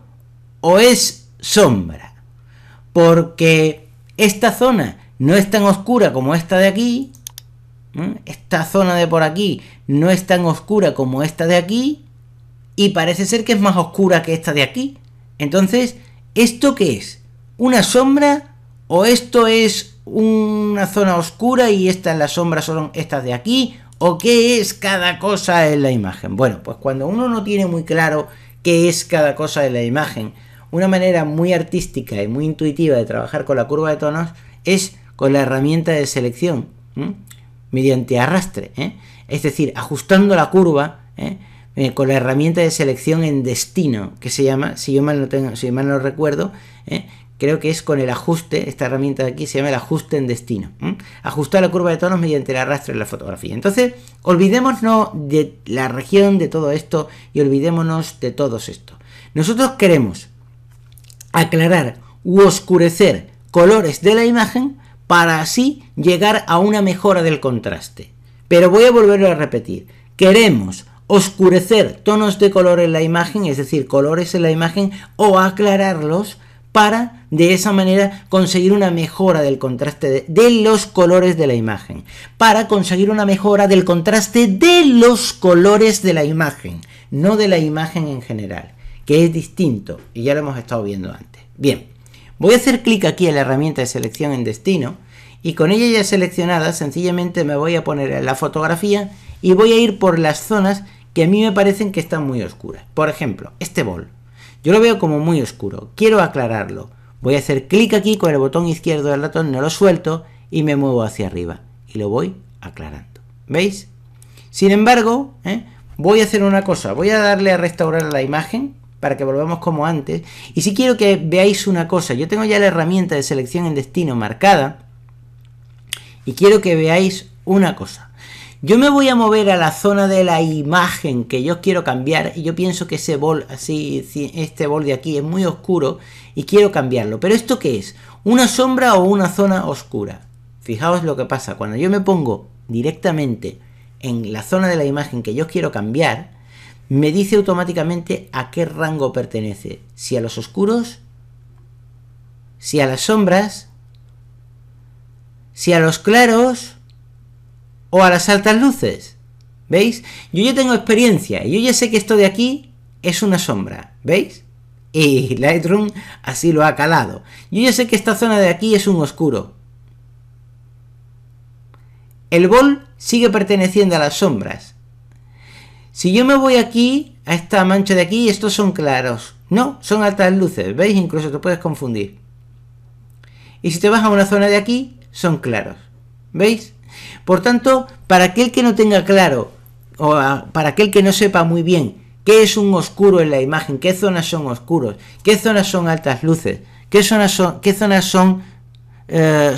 Speaker 1: o es sombra? Porque esta zona no es tan oscura como esta de aquí, esta zona de por aquí no es tan oscura como esta de aquí, y parece ser que es más oscura que esta de aquí. Entonces, ¿esto qué es? ¿Una sombra o esto es una zona oscura y las sombras son estas de aquí? ¿O qué es cada cosa en la imagen? Bueno, pues cuando uno no tiene muy claro qué es cada cosa en la imagen, una manera muy artística y muy intuitiva de trabajar con la curva de tonos es con la herramienta de selección, mediante arrastre, es decir, ajustando la curva con la herramienta de selección en destino, que se llama, si mal no recuerdo, creo que es con el ajuste, esta herramienta de aquí se llama el ajuste en destino. Ajustar la curva de tonos mediante el arrastre en la fotografía. Entonces, olvidémonos de la región, de todo esto, y olvidémonos de todos esto. Nosotros queremos aclarar u oscurecer colores de la imagen para así llegar a una mejora del contraste. Pero voy a volverlo a repetir. Queremos oscurecer tonos de color en la imagen, es decir, colores en la imagen, o aclararlos para de esa manera conseguir una mejora del contraste de los colores de la imagen, para conseguir una mejora del contraste de los colores de la imagen, no de la imagen en general, que es distinto, y ya lo hemos estado viendo antes. Bien, voy a hacer clic aquí en la herramienta de selección en destino, y con ella ya seleccionada, sencillamente me voy a poner en la fotografía y voy a ir por las zonas que a mí me parecen que están muy oscuras. Por ejemplo, este bol. Yo lo veo como muy oscuro, quiero aclararlo. Voy a hacer clic aquí con el botón izquierdo del ratón, no lo suelto y me muevo hacia arriba. Y lo voy aclarando. ¿Veis? Sin embargo, voy a hacer una cosa. Voy a darle a restaurar la imagen para que volvamos como antes. Y si quiero que veáis una cosa, yo tengo ya la herramienta de selección en destino marcada. Y quiero que veáis una cosa. Yo me voy a mover a la zona de la imagen que yo quiero cambiar, y yo pienso que ese bol así, este bol de aquí es muy oscuro y quiero cambiarlo. ¿Pero esto qué es? ¿Una sombra o una zona oscura? Fijaos lo que pasa. Cuando yo me pongo directamente en la zona de la imagen que yo quiero cambiar, me dice automáticamente a qué rango pertenece. Si a los oscuros, si a las sombras, si a los claros o a las altas luces. ¿Veis? Yo ya tengo experiencia, yo ya sé que esto de aquí es una sombra, ¿veis? Y Lightroom así lo ha calado. Yo ya sé que esta zona de aquí es un oscuro. El bol sigue perteneciendo a las sombras. Si yo me voy aquí, a esta mancha de aquí, estos son claros. No, son altas luces, ¿veis? Incluso te puedes confundir. Y si te vas a una zona de aquí, son claros. ¿Veis? Por tanto, para aquel que no tenga claro, o para aquel que no sepa muy bien qué es un oscuro en la imagen, qué zonas son oscuros, qué zonas son altas luces, qué zonas son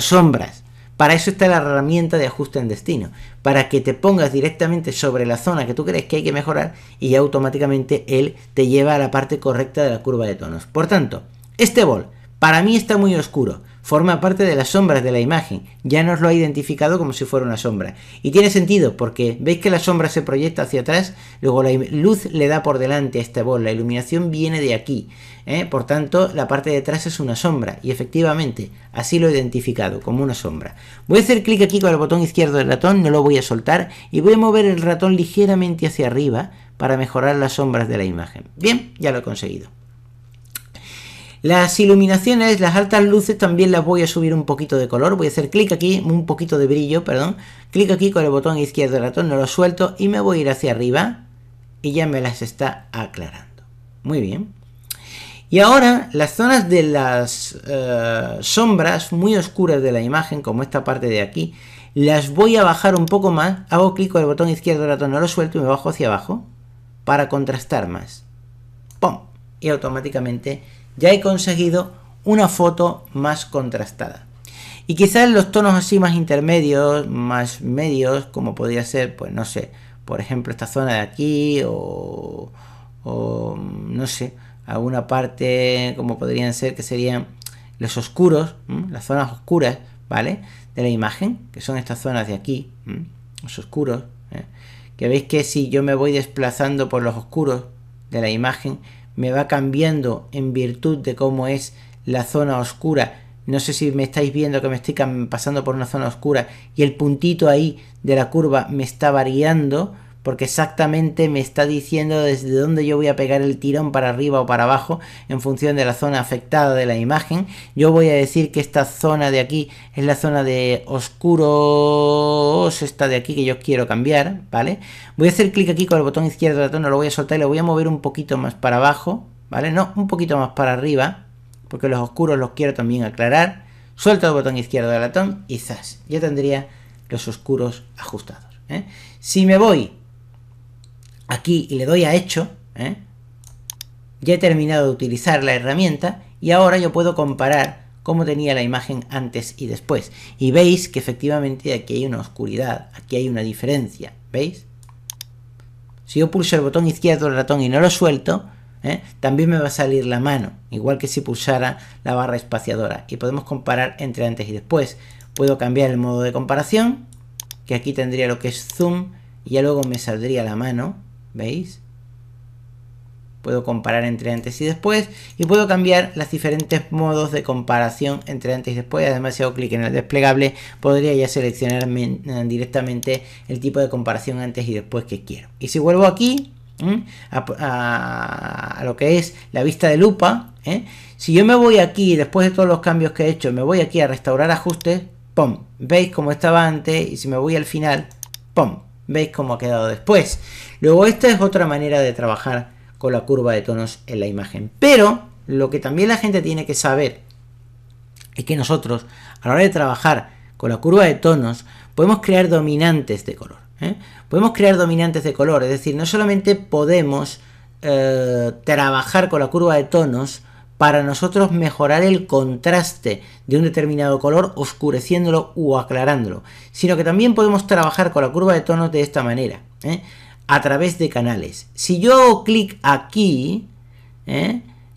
Speaker 1: sombras, para eso está la herramienta de ajuste en destino, para que te pongas directamente sobre la zona que tú crees que hay que mejorar y ya automáticamente él te lleva a la parte correcta de la curva de tonos. Por tanto, este bol para mí está muy oscuro, forma parte de las sombras de la imagen, ya nos lo ha identificado como si fuera una sombra. Y tiene sentido, porque veis que la sombra se proyecta hacia atrás, luego la luz le da por delante a este bol, la iluminación viene de aquí, por tanto la parte de atrás es una sombra, y efectivamente, así lo he identificado, como una sombra. Voy a hacer clic aquí con el botón izquierdo del ratón, no lo voy a soltar, y voy a mover el ratón ligeramente hacia arriba, para mejorar las sombras de la imagen. Bien, ya lo he conseguido. Las iluminaciones, las altas luces también las voy a subir un poquito de color. Voy a hacer clic aquí, un poquito de brillo, perdón. Clic aquí con el botón izquierdo del ratón, no lo suelto y me voy a ir hacia arriba y ya me las está aclarando. Muy bien. Y ahora las zonas de las sombras muy oscuras de la imagen, como esta parte de aquí, las voy a bajar un poco más. Hago clic con el botón izquierdo del ratón, no lo suelto y me bajo hacia abajo para contrastar más. ¡Pum! Y automáticamente ya he conseguido una foto más contrastada. Y quizás los tonos así más intermedios, más medios, como podría ser, pues no sé, por ejemplo esta zona de aquí o no sé, alguna parte como podrían ser que serían los oscuros, las zonas oscuras, ¿vale? De la imagen, que son estas zonas de aquí, los oscuros, que veis que si yo me voy desplazando por los oscuros de la imagen, me va cambiando en virtud de cómo es la zona oscura. No sé si me estáis viendo que me estoy pasando por una zona oscura y el puntito ahí de la curva me está variando porque exactamente me está diciendo desde dónde yo voy a pegar el tirón para arriba o para abajo en función de la zona afectada de la imagen. Yo voy a decir que esta zona de aquí es la zona de oscuros, esta de aquí que yo quiero cambiar, ¿vale? Voy a hacer clic aquí con el botón izquierdo del ratón, no lo voy a soltar y lo voy a mover un poquito más para abajo, ¿vale? No, un poquito más para arriba, porque los oscuros los quiero también aclarar. Suelto el botón izquierdo del ratón y ¡zas! Ya tendría los oscuros ajustados, ¿eh? Si me voy aquí y le doy a hecho, ya he terminado de utilizar la herramienta y ahora yo puedo comparar cómo tenía la imagen antes y después. Y veis que efectivamente aquí hay una oscuridad, aquí hay una diferencia, ¿veis? Si yo pulso el botón izquierdo del ratón y no lo suelto, también me va a salir la mano, igual que si pulsara la barra espaciadora. Y podemos comparar entre antes y después. Puedo cambiar el modo de comparación, que aquí tendría lo que es zoom, y ya luego me saldría la mano, ¿veis? Puedo comparar entre antes y después, y puedo cambiar los diferentes modos de comparación entre antes y después. Además, si hago clic en el desplegable, podría ya seleccionar directamente el tipo de comparación antes y después que quiero. Y si vuelvo aquí a lo que es la vista de lupa, si yo me voy aquí, después de todos los cambios que he hecho, me voy aquí a restaurar ajustes, ¡pum! ¿Veis cómo estaba antes? Y si me voy al final, ¡pum! ¿Veis cómo ha quedado después? Luego esta es otra manera de trabajar con la curva de tonos en la imagen. Pero lo que también la gente tiene que saber es que nosotros a la hora de trabajar con la curva de tonos podemos crear dominantes de color. Podemos crear dominantes de color, es decir, no solamente podemos trabajar con la curva de tonos para nosotros mejorar el contraste de un determinado color oscureciéndolo o aclarándolo, sino que también podemos trabajar con la curva de tonos de esta manera, a través de canales. Si yo hago clic aquí,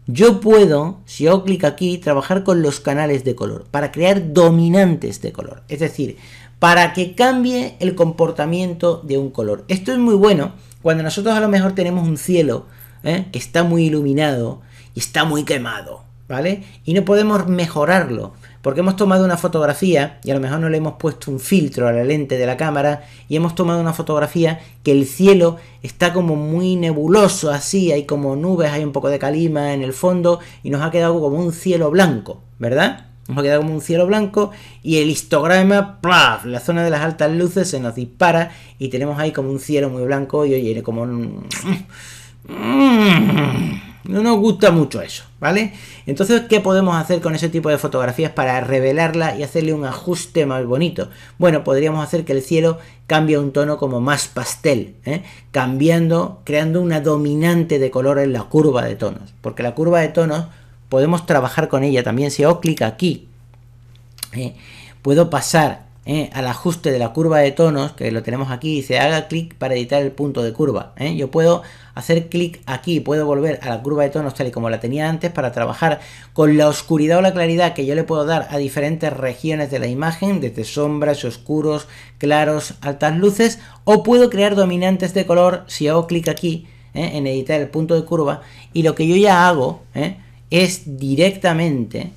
Speaker 1: yo puedo, si hago clic aquí, trabajar con los canales de color para crear dominantes de color, es decir, para que cambie el comportamiento de un color. Esto es muy bueno cuando nosotros a lo mejor tenemos un cielo que está muy iluminado y está muy quemado, ¿vale? Y no podemos mejorarlo porque hemos tomado una fotografía y a lo mejor no le hemos puesto un filtro a la lente de la cámara y hemos tomado una fotografía que el cielo está como muy nebuloso, así, hay como nubes, hay un poco de calima en el fondo y nos ha quedado como un cielo blanco, ¿verdad? Nos ha quedado como un cielo blanco y el histograma, ¡plaf!, la zona de las altas luces se nos dispara y tenemos ahí como un cielo muy blanco y oye, como no nos gusta mucho eso, ¿vale? Entonces, ¿qué podemos hacer con ese tipo de fotografías para revelarla y hacerle un ajuste más bonito? Bueno, podríamos hacer que el cielo cambie a un tono como más pastel, creando una dominante de color en la curva de tonos, porque la curva de tonos podemos trabajar con ella también. Si hago clic aquí, puedo pasar al ajuste de la curva de tonos, que lo tenemos aquí, dice haga clic para editar el punto de curva. Yo puedo hacer clic aquí, puedo volver a la curva de tonos tal y como la tenía antes para trabajar con la oscuridad o la claridad que yo le puedo dar a diferentes regiones de la imagen, desde sombras, oscuros, claros, altas luces, o puedo crear dominantes de color si hago clic aquí en editar el punto de curva, y lo que yo ya hago es directamente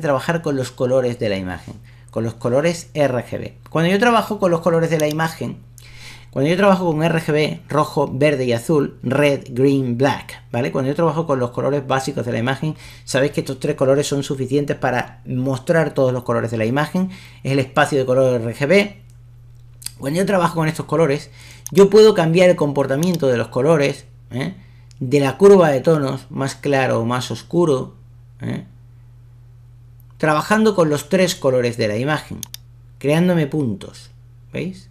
Speaker 1: trabajar con los colores de la imagen, con los colores RGB. Cuando yo trabajo con los colores de la imagen, Cuando yo trabajo con RGB, rojo, verde y azul, red, green, black, ¿vale? Cuando yo trabajo con los colores básicos de la imagen, sabéis que estos tres colores son suficientes para mostrar todos los colores de la imagen. Es el espacio de color RGB. Cuando yo trabajo con estos colores, yo puedo cambiar el comportamiento de los colores, de la curva de tonos, más claro o más oscuro, trabajando con los tres colores de la imagen, creándome puntos, ¿veis?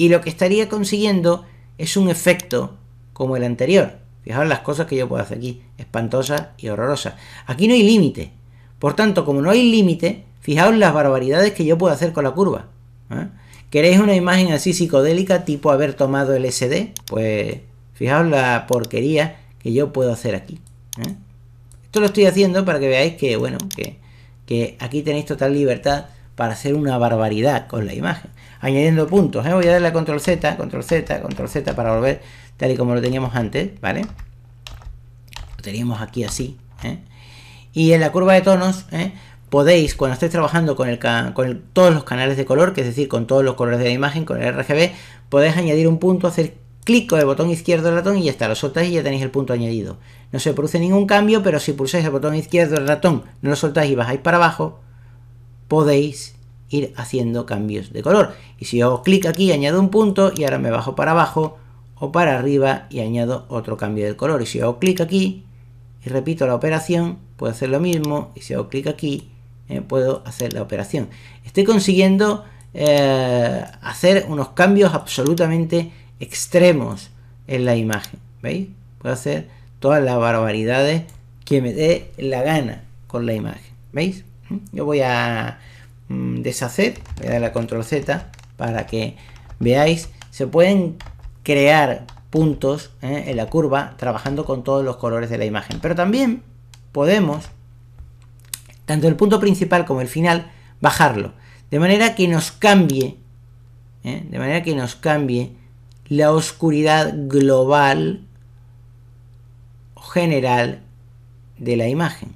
Speaker 1: Y lo que estaría consiguiendo es un efecto como el anterior. Fijaos las cosas que yo puedo hacer aquí, espantosas y horrorosas. Aquí no hay límite. Por tanto, como no hay límite, fijaos las barbaridades que yo puedo hacer con la curva. ¿Queréis una imagen así psicodélica, tipo haber tomado LSD? Pues fijaos la porquería que yo puedo hacer aquí. Esto lo estoy haciendo para que veáis que, bueno, que aquí tenéis total libertad para hacer una barbaridad con la imagen. Añadiendo puntos, voy a darle a control Z, control Z, control Z para volver tal y como lo teníamos antes, ¿vale? Lo teníamos aquí así, Y en la curva de tonos, podéis, cuando estéis trabajando con todos los canales de color, que es decir, con todos los colores de la imagen, con el RGB, podéis añadir un punto, hacer clic con el botón izquierdo del ratón y ya está, lo soltáis y ya tenéis el punto añadido. No se produce ningún cambio, pero si pulsáis el botón izquierdo del ratón, no lo soltáis y bajáis para abajo, podéis ir haciendo cambios de color. Y si yo hago clic aquí, añado un punto y ahora me bajo para abajo o para arriba y añado otro cambio de color. Y si yo hago clic aquí y repito la operación, puedo hacer lo mismo. Y si hago clic aquí, puedo hacer la operación. Estoy consiguiendo hacer unos cambios absolutamente extremos en la imagen. ¿Veis? Puedo hacer todas las barbaridades que me dé la gana con la imagen. ¿Veis? Yo voy a deshacer, voy a darle a control Z para que veáis, se pueden crear puntos en la curva trabajando con todos los colores de la imagen, pero también podemos, tanto el punto principal como el final, bajarlo, de manera que nos cambie, la oscuridad global o general de la imagen.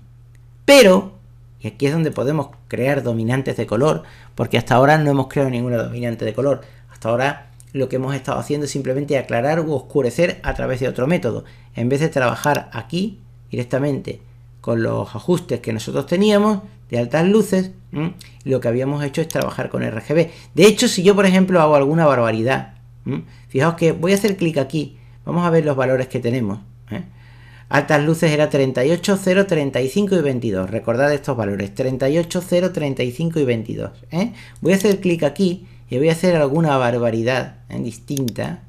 Speaker 1: Pero, y aquí es donde podemos crear dominantes de color, porque hasta ahora no hemos creado ninguna dominante de color. Hasta ahora lo que hemos estado haciendo es simplemente aclarar u oscurecer a través de otro método. En vez de trabajar aquí directamente con los ajustes que nosotros teníamos de altas luces, lo que habíamos hecho es trabajar con RGB. De hecho, si yo por ejemplo hago alguna barbaridad, fijaos que voy a hacer clic aquí, vamos a ver los valores que tenemos. Altas luces era 38, 0, 35 y 22. Recordad estos valores, 38, 0, 35 y 22. Voy a hacer clic aquí y voy a hacer alguna barbaridad distinta.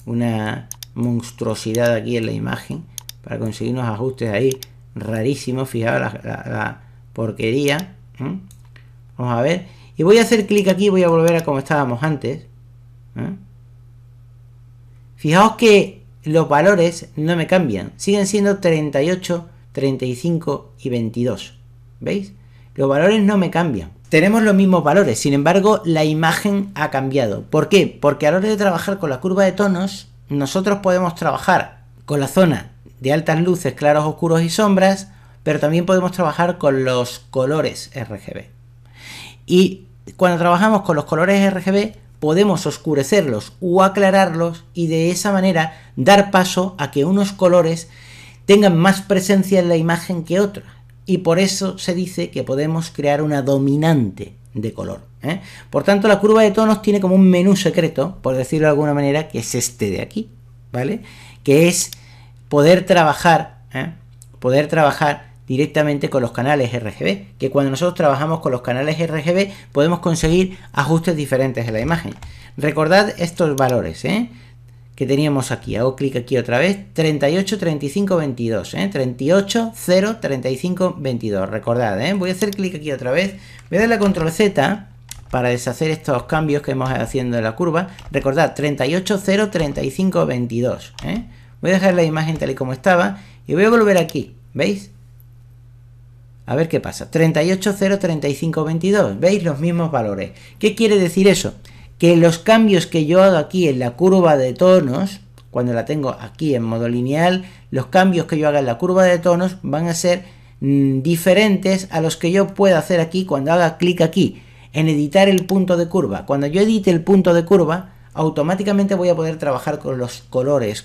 Speaker 1: Una monstruosidad aquí en la imagen para conseguir unos ajustes ahí rarísimos. Fijaos la porquería. Vamos a ver. Y voy a hacer clic aquí y voy a volver a como estábamos antes. Fijaos que los valores no me cambian, siguen siendo 38, 35 y 22. ¿Veis? Los valores no me cambian. Tenemos los mismos valores, sin embargo, la imagen ha cambiado. ¿Por qué? Porque a la hora de trabajar con la curva de tonos, nosotros podemos trabajar con la zona de altas luces, claros, oscuros y sombras, pero también podemos trabajar con los colores RGB. Y cuando trabajamos con los colores RGB, podemos oscurecerlos o aclararlos y de esa manera dar paso a que unos colores tengan más presencia en la imagen que otros. Y por eso se dice que podemos crear una dominante de color. Por tanto, la curva de tonos tiene como un menú secreto, por decirlo de alguna manera, que es este de aquí, ¿vale? Que es poder trabajar directamente con los canales RGB, que cuando nosotros trabajamos con los canales RGB podemos conseguir ajustes diferentes en la imagen. Recordad estos valores que teníamos aquí. Hago clic aquí otra vez, 38, 35, 22, 38, 0, 35, 22. Recordad, voy a hacer clic aquí otra vez, voy a darle a control Z para deshacer estos cambios que hemos haciendo en la curva. Recordad, 38, 0, 35, 22. Voy a dejar la imagen tal y como estaba y voy a volver aquí, ¿veis? A ver qué pasa. 38, 0, 35, 22. ¿Veis? Los mismos valores. ¿Qué quiere decir eso? Que los cambios que yo hago aquí en la curva de tonos, cuando la tengo aquí en modo lineal, los cambios que yo haga en la curva de tonos van a ser diferentes a los que yo pueda hacer aquí cuando haga clic aquí. en editar el punto de curva. Cuando yo edite el punto de curva, automáticamente voy a poder trabajar con los colores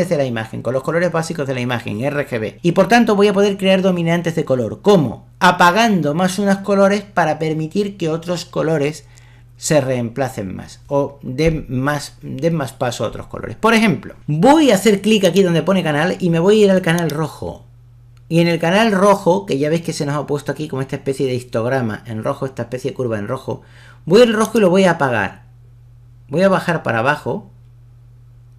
Speaker 1: de la imagen, con los colores básicos de la imagen, RGB. Y por tanto voy a poder crear dominantes de color. ¿Cómo? Apagando más unos colores para permitir que otros colores se reemplacen más o den más paso a otros colores. Por ejemplo, voy a hacer clic aquí donde pone canal y me voy a ir al canal rojo. Y en el canal rojo, que ya veis que se nos ha puesto aquí como esta especie de histograma en rojo, esta especie de curva en rojo, voy al rojo y lo voy a apagar. Voy a bajar para abajo.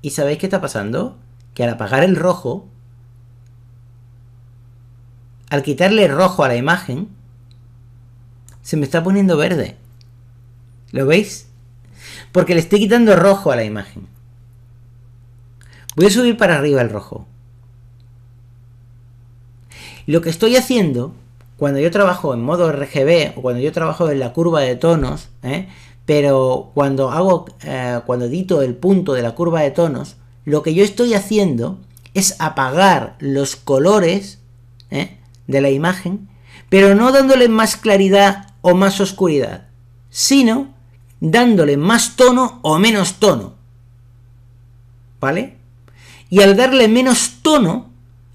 Speaker 1: ¿Y sabéis qué está pasando? Que al apagar el rojo, al quitarle rojo a la imagen, se me está poniendo verde. ¿Lo veis? Porque le estoy quitando rojo a la imagen. Voy a subir para arriba el rojo. Lo que estoy haciendo, cuando yo trabajo en modo RGB, o cuando yo trabajo en la curva de tonos, pero cuando edito el punto de la curva de tonos, lo que yo estoy haciendo es apagar los colores de la imagen, pero no dándole más claridad o más oscuridad, sino dándole más tono o menos tono, ¿vale? Y al darle menos tono,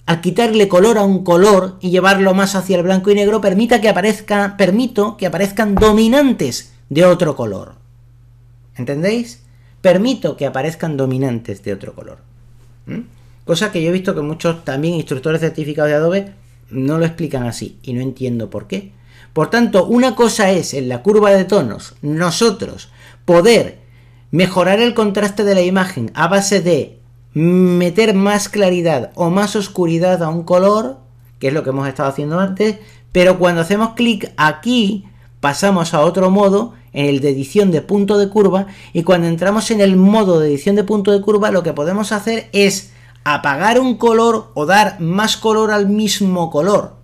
Speaker 1: al quitarle color a un color y llevarlo más hacia el blanco y negro, permito que aparezcan dominantes de otro color. ¿Entendéis? Permito que aparezcan dominantes de otro color. Cosa que yo he visto que muchos también instructores certificados de Adobe no lo explican así y no entiendo por qué. Por tanto, una cosa es en la curva de tonos nosotros poder mejorar el contraste de la imagen a base de meter más claridad o más oscuridad a un color, que es lo que hemos estado haciendo antes, pero cuando hacemos clic aquí pasamos a otro modo, en el de edición de punto de curva, y cuando entramos en el modo de edición de punto de curva lo que podemos hacer es apagar un color o dar más color al mismo color.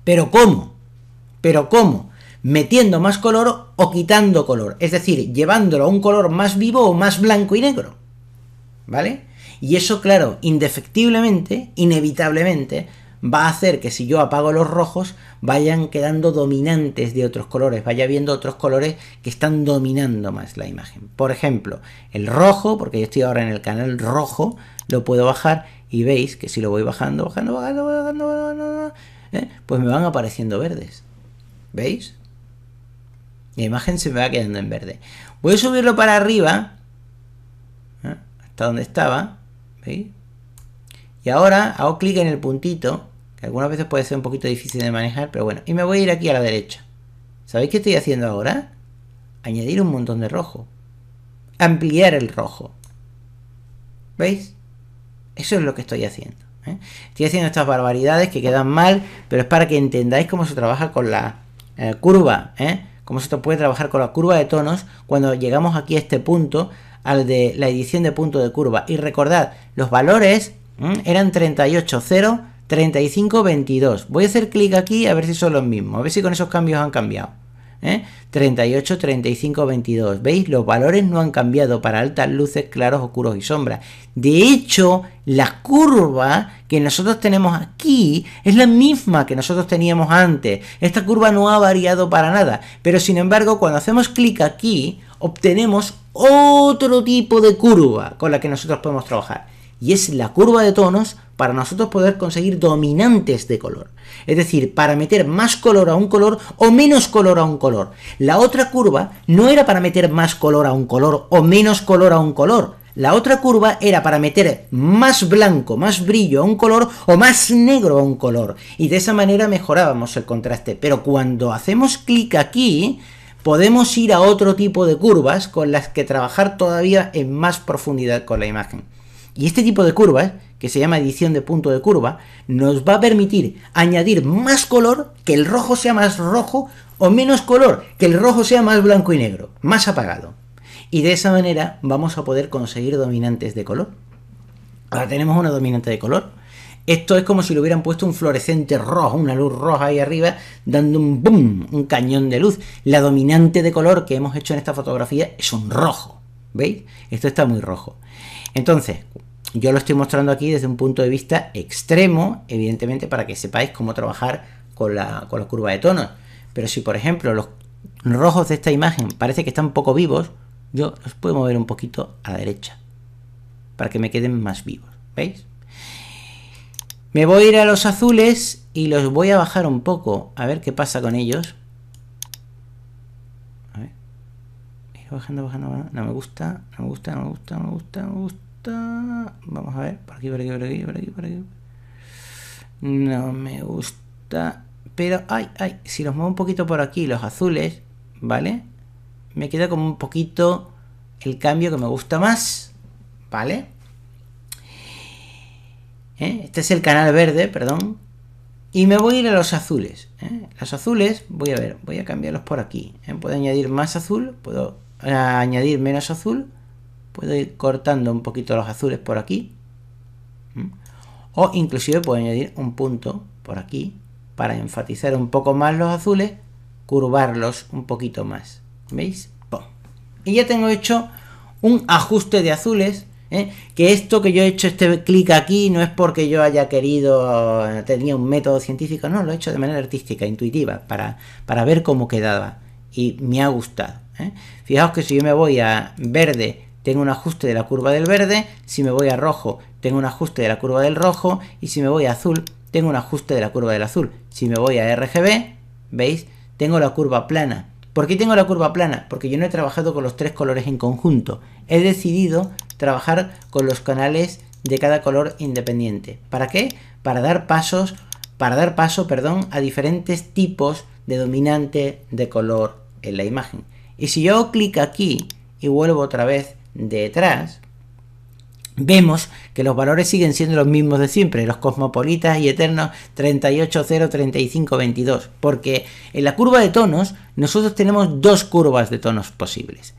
Speaker 1: ¿Pero cómo? Metiendo más color o quitando color, es decir, llevándolo a un color más vivo o más blanco y negro, ¿vale? Y eso, claro, indefectiblemente, inevitablemente, va a hacer que si yo apago los rojos, vayan quedando dominantes de otros colores, vaya viendo otros colores que están dominando más la imagen. Por ejemplo, el rojo, porque yo estoy ahora en el canal rojo, lo puedo bajar y veis que si lo voy bajando, pues me van apareciendo verdes. ¿Veis? La imagen se me va quedando en verde. Voy a subirlo para arriba, hasta donde estaba, ¿veis? Y ahora hago clic en el puntito, que algunas veces puede ser un poquito difícil de manejar, pero bueno, y me voy a ir aquí a la derecha. ¿Sabéis qué estoy haciendo ahora? Añadir un montón de rojo. Ampliar el rojo. ¿Veis? Eso es lo que estoy haciendo. Estoy haciendo estas barbaridades que quedan mal, pero es para que entendáis cómo se trabaja con la curva, cómo se puede trabajar con la curva de tonos cuando llegamos aquí a este punto, al de la edición de punto de curva. Y recordad, los valores eran 38,0, 35,22. Voy a hacer clic aquí a ver si son los mismos, a ver si con esos cambios han cambiado. 38, 35, 22. ¿Veis? Los valores no han cambiado para altas luces, claros, oscuros y sombras. De hecho, la curva que nosotros tenemos aquí es la misma que nosotros teníamos antes. Esta curva no ha variado para nada. Pero sin embargo, cuando hacemos clic aquí, obtenemos otro tipo de curva con la que nosotros podemos trabajar. Y es la curva de tonos para nosotros poder conseguir dominantes de color. Es decir, para meter más color a un color o menos color a un color. La otra curva no era para meter más color a un color o menos color a un color. La otra curva era para meter más blanco, más brillo a un color o más negro a un color. Y de esa manera mejorábamos el contraste. Pero cuando hacemos clic aquí, podemos ir a otro tipo de curvas con las que trabajar todavía en más profundidad con la imagen. Y este tipo de curvas, que se llama edición de punto de curva, nos va a permitir añadir más color, que el rojo sea más rojo, o menos color, que el rojo sea más blanco y negro, más apagado. Y de esa manera vamos a poder conseguir dominantes de color. Ahora tenemos una dominante de color. Esto es como si le hubieran puesto un fluorescente rojo, una luz roja ahí arriba, dando un boom, un cañón de luz. La dominante de color que hemos hecho en esta fotografía es un rojo. ¿Veis? Esto está muy rojo. Entonces, yo lo estoy mostrando aquí desde un punto de vista extremo, evidentemente para que sepáis cómo trabajar con la curva de tonos. Pero si por ejemplo los rojos de esta imagen parece que están un poco vivos, yo los puedo mover un poquito a la derecha para que me queden más vivos, ¿veis? Me voy a ir a los azules y los voy a bajar un poco, a ver qué pasa con ellos. A ver, ir bajando, bajando, no me gusta, no me gusta, no me gusta, no me gusta, no me gusta. Vamos a ver, por aquí, por aquí, por aquí, por aquí, por aquí. No me gusta, pero ay, si los muevo un poquito por aquí, los azules, ¿vale? Me queda como un poquito el cambio que me gusta más, ¿vale? Este es el canal verde, perdón. Y me voy a ir a los azules. Los azules, voy a ver, voy a cambiarlos por aquí. Puedo añadir más azul, puedo añadir menos azul. Puedo ir cortando un poquito los azules por aquí. O inclusive puedo añadir un punto por aquí para enfatizar un poco más los azules, curvarlos un poquito más. ¿Veis? ¡Pum! Y ya tengo hecho un ajuste de azules. Que esto que yo he hecho este clic aquí no es porque yo haya querido, tenía un método científico, no, lo he hecho de manera artística, intuitiva, para ver cómo quedaba y me ha gustado. Fijaos que si yo me voy a verde tengo un ajuste de la curva del verde, si me voy a rojo tengo un ajuste de la curva del rojo y si me voy a azul tengo un ajuste de la curva del azul. Si me voy a RGB, ¿veis? Tengo la curva plana. ¿Por qué tengo la curva plana? Porque yo no he trabajado con los tres colores en conjunto. He decidido trabajar con los canales de cada color independiente. ¿Para qué? Para dar paso, a diferentes tipos de dominante de color en la imagen. Y si yo hago clic aquí y vuelvo otra vez detrás, vemos que los valores siguen siendo los mismos de siempre, los cosmopolitas y eternos 38, 0, 35, 22, porque en la curva de tonos nosotros tenemos dos curvas de tonos posibles.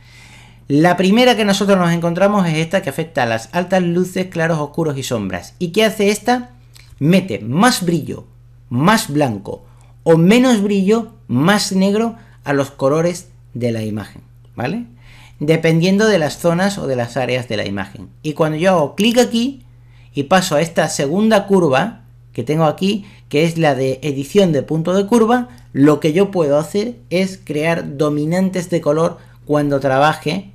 Speaker 1: La primera que nosotros nos encontramos es esta que afecta a las altas luces, claros, oscuros y sombras. ¿Y qué hace esta? Mete más brillo, más blanco o menos brillo, más negro a los colores de la imagen, ¿vale? Dependiendo de las zonas o de las áreas de la imagen. Y cuando yo hago clic aquí y paso a esta segunda curva que tengo aquí, que es la de edición de punto de curva, lo que yo puedo hacer es crear dominantes de color cuando trabaje,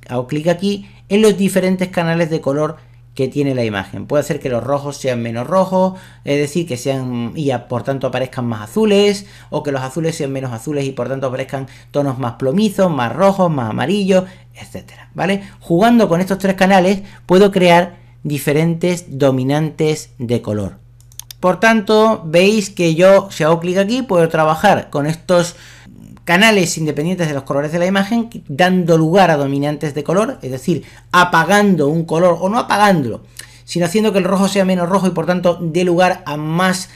Speaker 1: hago clic aquí, en los diferentes canales de color que tiene la imagen. Puede hacer que los rojos sean menos rojos, es decir, que sean y por tanto aparezcan más azules, o que los azules sean menos azules y por tanto aparezcan tonos más plomizos, más rojos, más amarillos, etcétera, ¿vale? Jugando con estos tres canales puedo crear diferentes dominantes de color. Por tanto, veis que yo, si hago clic aquí, puedo trabajar con estos canales independientes de los colores de la imagen, dando lugar a dominantes de color, es decir, apagando un color, o no apagándolo, sino haciendo que el rojo sea menos rojo y por tanto dé lugar a más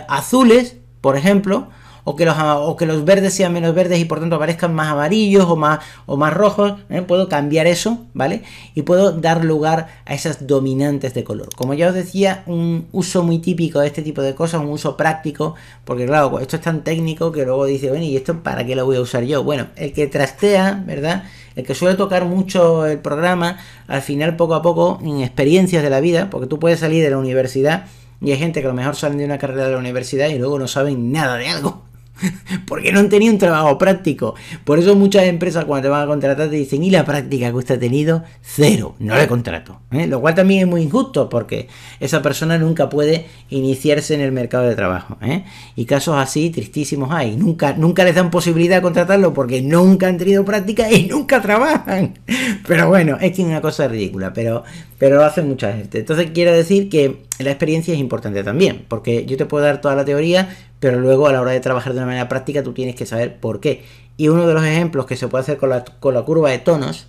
Speaker 1: azules, por ejemplo, o que los verdes sean menos verdes y por tanto aparezcan más amarillos o más rojos. Puedo cambiar eso, ¿vale? Y puedo dar lugar a esas dominantes de color. Como ya os decía, un uso muy típico de este tipo de cosas, un uso práctico, porque claro, esto es tan técnico que luego dice, bueno, ¿y esto para qué lo voy a usar yo? Bueno, el que trastea, ¿verdad? El que suele tocar mucho el programa, al final poco a poco, en experiencias de la vida, porque tú puedes salir de la universidad y hay gente que a lo mejor salen de una carrera de la universidad y luego no saben nada de algo. Porque no han tenido un trabajo práctico. Por eso muchas empresas cuando te van a contratar te dicen, ¿y la práctica que usted ha tenido? Cero, no le contrato. Lo cual también es muy injusto porque esa persona nunca puede iniciarse en el mercado de trabajo. Y casos así tristísimos hay. Nunca les dan posibilidad de contratarlo porque nunca han tenido práctica y nunca trabajan. Pero bueno, es que es una cosa ridícula, pero lo hace mucha gente. Entonces quiero decir que la experiencia es importante también, porque yo te puedo dar toda la teoría, pero luego a la hora de trabajar de una manera práctica tú tienes que saber por qué. Y uno de los ejemplos que se puede hacer con la curva de tonos,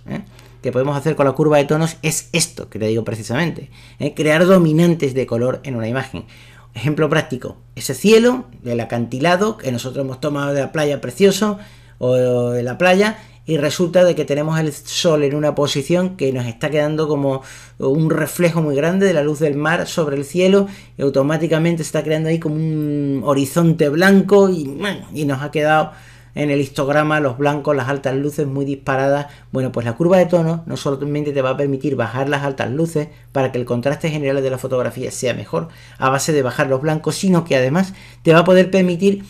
Speaker 1: que podemos hacer con la curva de tonos, es esto que te digo precisamente, crear dominantes de color en una imagen. Ejemplo práctico, ese cielo, el acantilado que nosotros hemos tomado de la playa precioso, o de la playa, y resulta de que tenemos el sol en una posición que nos está quedando como un reflejo muy grande de la luz del mar sobre el cielo y automáticamente se está creando ahí como un horizonte blanco y nos ha quedado en el histograma los blancos, las altas luces muy disparadas. Bueno, pues la curva de tono no solamente te va a permitir bajar las altas luces para que el contraste general de la fotografía sea mejor a base de bajar los blancos, sino que además te va a poder permitir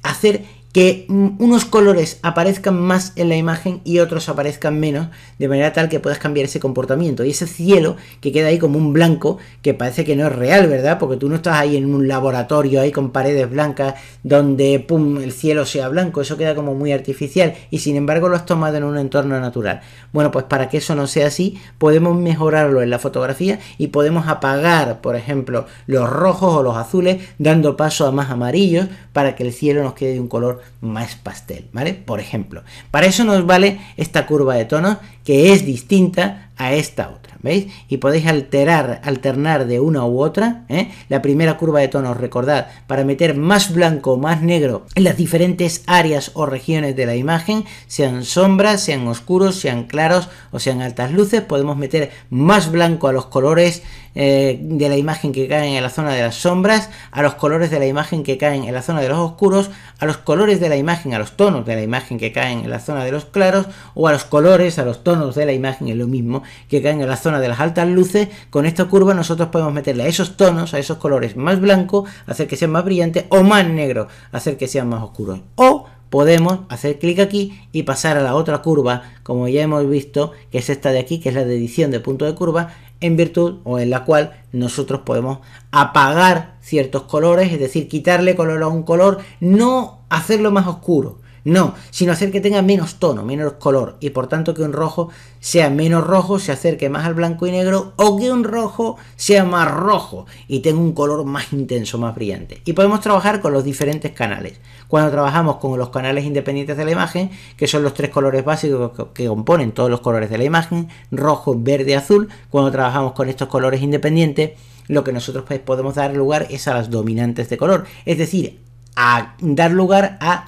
Speaker 1: hacer que unos colores aparezcan más en la imagen y otros aparezcan menos, de manera tal que puedas cambiar ese comportamiento. Y ese cielo que queda ahí como un blanco, que parece que no es real, ¿verdad? Porque tú no estás ahí en un laboratorio ahí con paredes blancas donde pum, el cielo sea blanco, eso queda como muy artificial y sin embargo lo has tomado en un entorno natural. Bueno, pues para que eso no sea así, podemos mejorarlo en la fotografía y podemos apagar, por ejemplo, los rojos o los azules, dando paso a más amarillos para que el cielo nos quede de un color más pastel, ¿vale? Por ejemplo, para eso nos vale esta curva de tonos que es distinta a esta otra, ¿veis? Y podéis alternar de una u otra, ¿eh? La primera curva de tonos, recordad, para meter más blanco o más negro en las diferentes áreas o regiones de la imagen, sean sombras, sean oscuros, sean claros o sean altas luces, podemos meter más blanco a los colores de la imagen que caen en la zona de las sombras, a los colores de la imagen que caen en la zona de los oscuros, a los colores de la imagen, a los tonos de la imagen que caen en la zona de los claros, o a los colores, a los tonos de la imagen, es lo mismo, que caen en la zona de las altas luces. Con esta curva nosotros podemos meterle a esos tonos, a esos colores más blancos, hacer que sean más brillantes, o más negros, hacer que sean más oscuros. O podemos hacer clic aquí y pasar a la otra curva, como ya hemos visto, que es esta de aquí, que es la de edición de punto de curva, en virtud o en la cual nosotros podemos apagar ciertos colores, es decir, quitarle color a un color, no hacerlo más oscuro, no, sino hacer que tenga menos tono, menos color, y por tanto que un rojo sea menos rojo, se acerque más al blanco y negro, o que un rojo sea más rojo y tenga un color más intenso, más brillante. Y podemos trabajar con los diferentes canales. Cuando trabajamos con los canales independientes de la imagen, que son los tres colores básicos que componen todos los colores de la imagen, rojo, verde, azul, cuando trabajamos con estos colores independientes, lo que nosotros podemos dar lugar es a las dominantes de color, es decir, a dar lugar a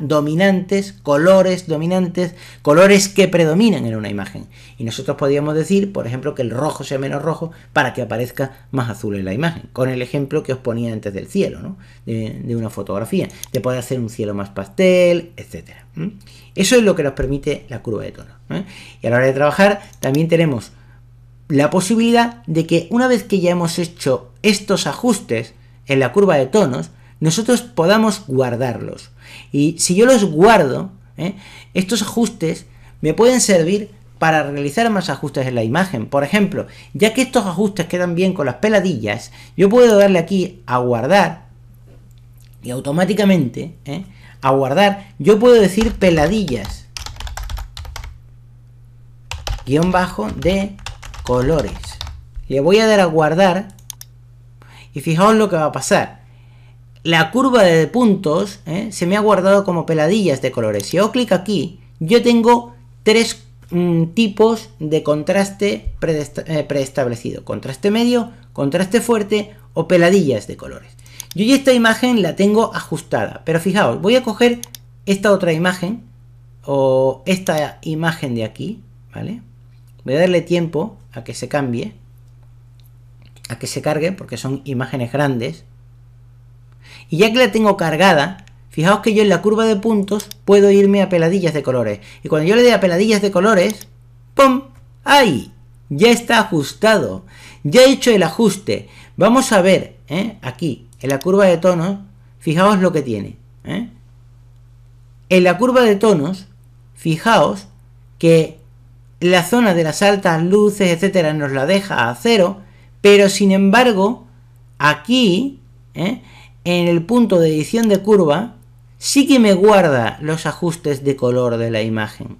Speaker 1: colores que predominan en una imagen. Y nosotros podríamos decir, por ejemplo, que el rojo sea menos rojo para que aparezca más azul en la imagen, con el ejemplo que os ponía antes del cielo, ¿no? de una fotografía, de poder hacer un cielo más pastel, etcétera. Eso es lo que nos permite la curva de tonos, ¿eh? Y a la hora de trabajar también tenemos la posibilidad de que una vez que ya hemos hecho estos ajustes en la curva de tonos, nosotros podamos guardarlos. Y si yo los guardo, estos ajustes me pueden servir para realizar más ajustes en la imagen. Por ejemplo, ya que estos ajustes quedan bien con las peladillas, yo puedo darle aquí a guardar y automáticamente, a guardar, yo puedo decir peladillas guión bajo de colores. Le voy a dar a guardar y fijaos lo que va a pasar. La curva de puntos se me ha guardado como peladillas de colores. Si hago clic aquí, yo tengo tres tipos de contraste preestablecido. Contraste medio, contraste fuerte o peladillas de colores. Yo ya esta imagen la tengo ajustada. Pero fijaos, voy a coger esta otra imagen o esta imagen de aquí, ¿vale? Voy a darle tiempo a que se cambie, a que se cargue, porque son imágenes grandes. Y ya que la tengo cargada, fijaos que yo en la curva de puntos puedo irme a peladillas de colores. Y cuando yo le dé a peladillas de colores, ¡pum! ¡Ahí! Ya está ajustado. Ya he hecho el ajuste. Vamos a ver, aquí, en la curva de tonos, fijaos lo que tiene. En la curva de tonos, fijaos que la zona de las altas luces, etcétera, nos la deja a 0, pero sin embargo, aquí, en el punto de edición de curva, sí que me guarda los ajustes de color de la imagen.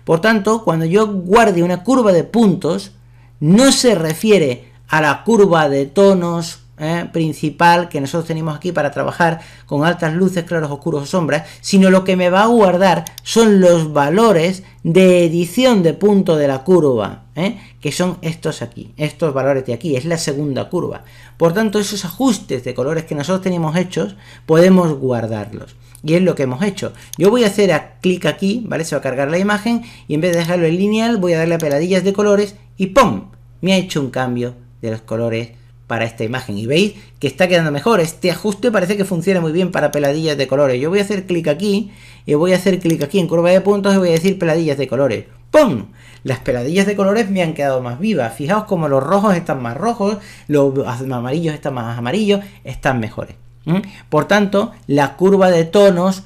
Speaker 1: Por tanto, cuando yo guarde una curva de puntos, no se refiere a la curva de tonos principal que nosotros tenemos aquí para trabajar con altas luces, claros, oscuros o sombras, sino lo que me va a guardar son los valores de edición de punto de la curva, que son estos aquí, estos valores de aquí, es la segunda curva. Por tanto, esos ajustes de colores que nosotros tenemos hechos, podemos guardarlos. Y es lo que hemos hecho. Yo voy a hacer clic aquí, ¿vale? Se va a cargar la imagen y en vez de dejarlo en lineal, voy a darle a peladillas de colores y ¡pum! Me ha hecho un cambio de los colores para esta imagen. Y veis que está quedando mejor. Este ajuste parece que funciona muy bien para peladillas de colores. Yo voy a hacer clic aquí y voy a hacer clic aquí en curva de puntos y voy a decir peladillas de colores. ¡Pum! Las peladillas de colores me han quedado más vivas. Fijaos como los rojos están más rojos, los amarillos están más amarillos, están mejores. Por tanto, la curva de tonos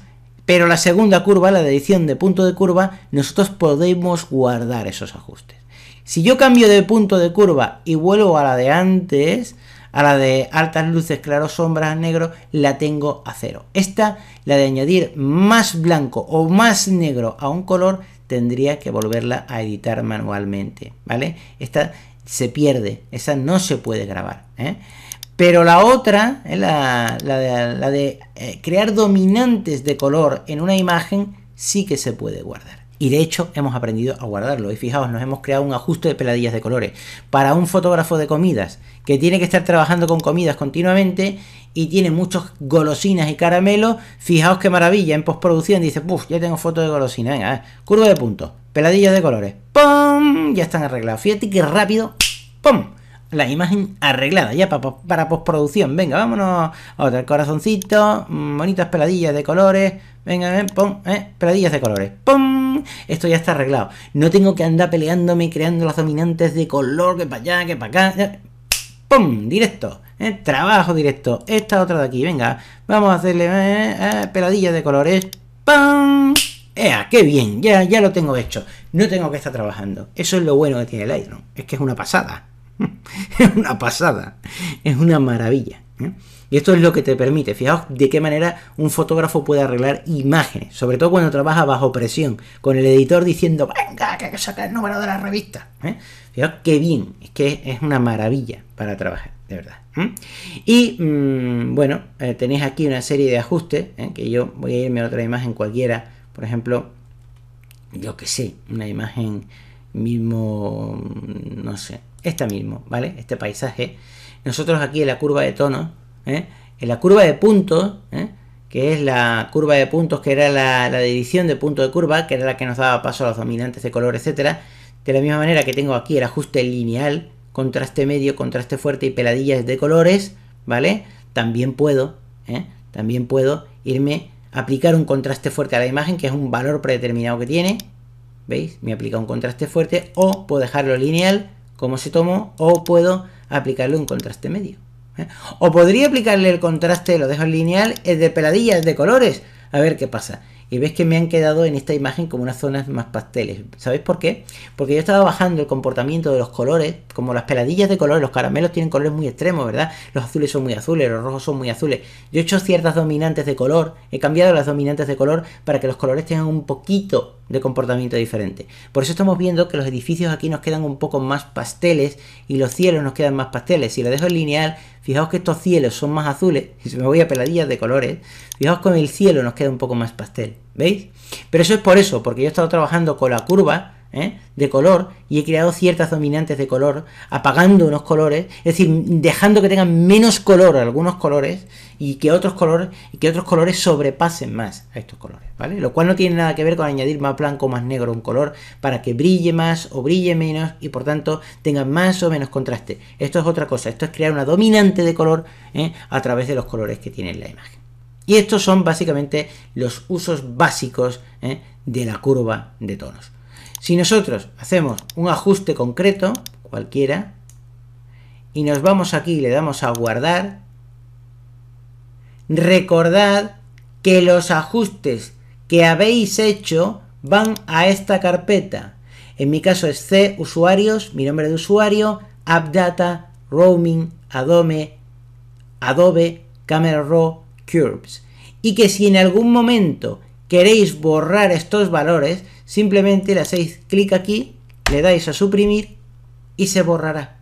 Speaker 1: Pero la segunda curva, la de edición de punto de curva, nosotros podemos guardar esos ajustes. Si yo cambio de punto de curva y vuelvo a la de antes, a la de altas luces, claros, sombras, negro, la tengo a 0. Esta, la de añadir más blanco o más negro a un color, tendría que volverla a editar manualmente, ¿vale? Esta se pierde, esa no se puede grabar, ¿eh? Pero la otra, la de crear dominantes de color en una imagen, sí que se puede guardar. Y de hecho hemos aprendido a guardarlo. Y fijaos, nos hemos creado un ajuste de peladillas de colores. Para un fotógrafo de comidas que tiene que estar trabajando con comidas continuamente y tiene muchos golosinas y caramelos, fijaos qué maravilla. En postproducción dice, puf, ya tengo fotos de golosinas. Venga, curva de puntos, peladillas de colores. ¡Pum! Ya están arreglados. Fíjate que rápido. ¡Pum! La imagen arreglada ya para postproducción. Venga, vámonos a otra. Corazoncito, bonitas peladillas de colores. Venga, pum, peladillas de colores. ¡Pum! Esto ya está arreglado. No tengo que andar peleándome y creando los dominantes de color, que para allá, que para acá. ¡Pum! Directo. Trabajo directo. Esta otra de aquí. Venga, vamos a hacerle peladillas de colores. ¡Pum! ¡Ea! ¡Qué bien! Ya lo tengo hecho. No tengo que estar trabajando. Eso es lo bueno que tiene Lightroom. Es que es una pasada. Es una pasada, es una maravilla, ¿eh? Y esto es lo que te permite, fijaos de qué manera un fotógrafo puede arreglar imágenes, sobre todo cuando trabaja bajo presión, con el editor diciendo, venga, que hay que sacar el número de la revista, ¿eh? Fijaos qué bien, es que es una maravilla para trabajar, de verdad, ¿eh? Y bueno, tenéis aquí una serie de ajustes, que yo voy a irme a otra imagen cualquiera, por ejemplo, yo que sé, una imagen mismo, no sé, esta mismo, ¿vale? Este paisaje. Nosotros aquí en la curva de tonos, en la curva de puntos, que es la curva de puntos que era la de edición de punto de curva, que era la que nos daba paso a los dominantes de color, etcétera. De la misma manera que tengo aquí el ajuste lineal, contraste medio, contraste fuerte y peladillas de colores, ¿vale? También puedo irme a aplicar un contraste fuerte a la imagen, que es un valor predeterminado que tiene, ¿veis? Me aplica un contraste fuerte, o puedo dejarlo lineal como se tomó, o puedo aplicarle un contraste medio, o podría aplicarle el contraste, lo dejo en lineal, es de peladillas de colores, a ver qué pasa. Y ves que me han quedado en esta imagen como unas zonas más pasteles. ¿Sabéis por qué? Porque yo estaba bajando el comportamiento de los colores, como las peladillas de colores, los caramelos tienen colores muy extremos, ¿verdad? Los azules son muy azules, los rojos son muy azules. Yo he hecho ciertas dominantes de color, he cambiado las dominantes de color para que los colores tengan un poquito de comportamiento diferente. Por eso estamos viendo que los edificios aquí nos quedan un poco más pasteles y los cielos nos quedan más pasteles. Si lo dejo en lineal, fijaos que estos cielos son más azules, y si me voy a peladillas de colores, fijaos con el cielo nos queda un poco más pastel, ¿veis? Pero eso es por eso, porque yo he estado trabajando con la curva de color y he creado ciertas dominantes de color, apagando unos colores, es decir, dejando que tengan menos color algunos colores y que otros colores sobrepasen más a estos colores, ¿vale? Lo cual no tiene nada que ver con añadir más blanco o más negro a un color para que brille más o brille menos y por tanto tenga más o menos contraste. Esto es otra cosa, esto es crear una dominante de color a través de los colores que tiene la imagen. Y estos son básicamente los usos básicos de la curva de tonos. Si nosotros hacemos un ajuste concreto, cualquiera, y nos vamos aquí y le damos a guardar, recordad que los ajustes que habéis hecho van a esta carpeta. En mi caso es C, usuarios, mi nombre de usuario, AppData, Roaming, Adobe, Camera Raw, Curves. Y que si en algún momento queréis borrar estos valores, simplemente le hacéis clic aquí, le dais a suprimir y se borrará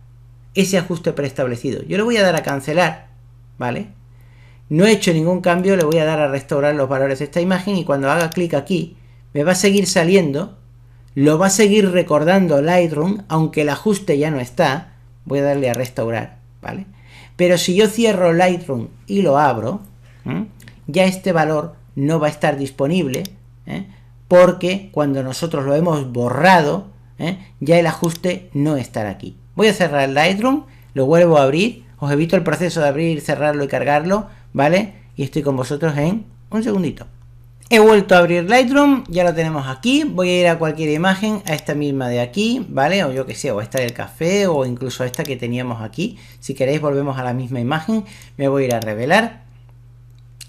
Speaker 1: ese ajuste preestablecido. Yo le voy a dar a cancelar, ¿vale? No he hecho ningún cambio, le voy a dar a restaurar los valores de esta imagen y cuando haga clic aquí, me va a seguir saliendo, lo va a seguir recordando Lightroom, aunque el ajuste ya no está. Voy a darle a restaurar, ¿vale? Pero si yo cierro Lightroom y lo abro, ya este valor no va a estar disponible, porque cuando nosotros lo hemos borrado, ya el ajuste no estará aquí. Voy a cerrar Lightroom, lo vuelvo a abrir, os evito el proceso de abrir, cerrarlo y cargarlo, ¿vale? Y estoy con vosotros en un segundito. He vuelto a abrir Lightroom, ya lo tenemos aquí, voy a ir a cualquier imagen, a esta misma de aquí, ¿vale? O yo que sé, o a esta del café, o incluso a esta que teníamos aquí. Si queréis volvemos a la misma imagen, me voy a ir a revelar,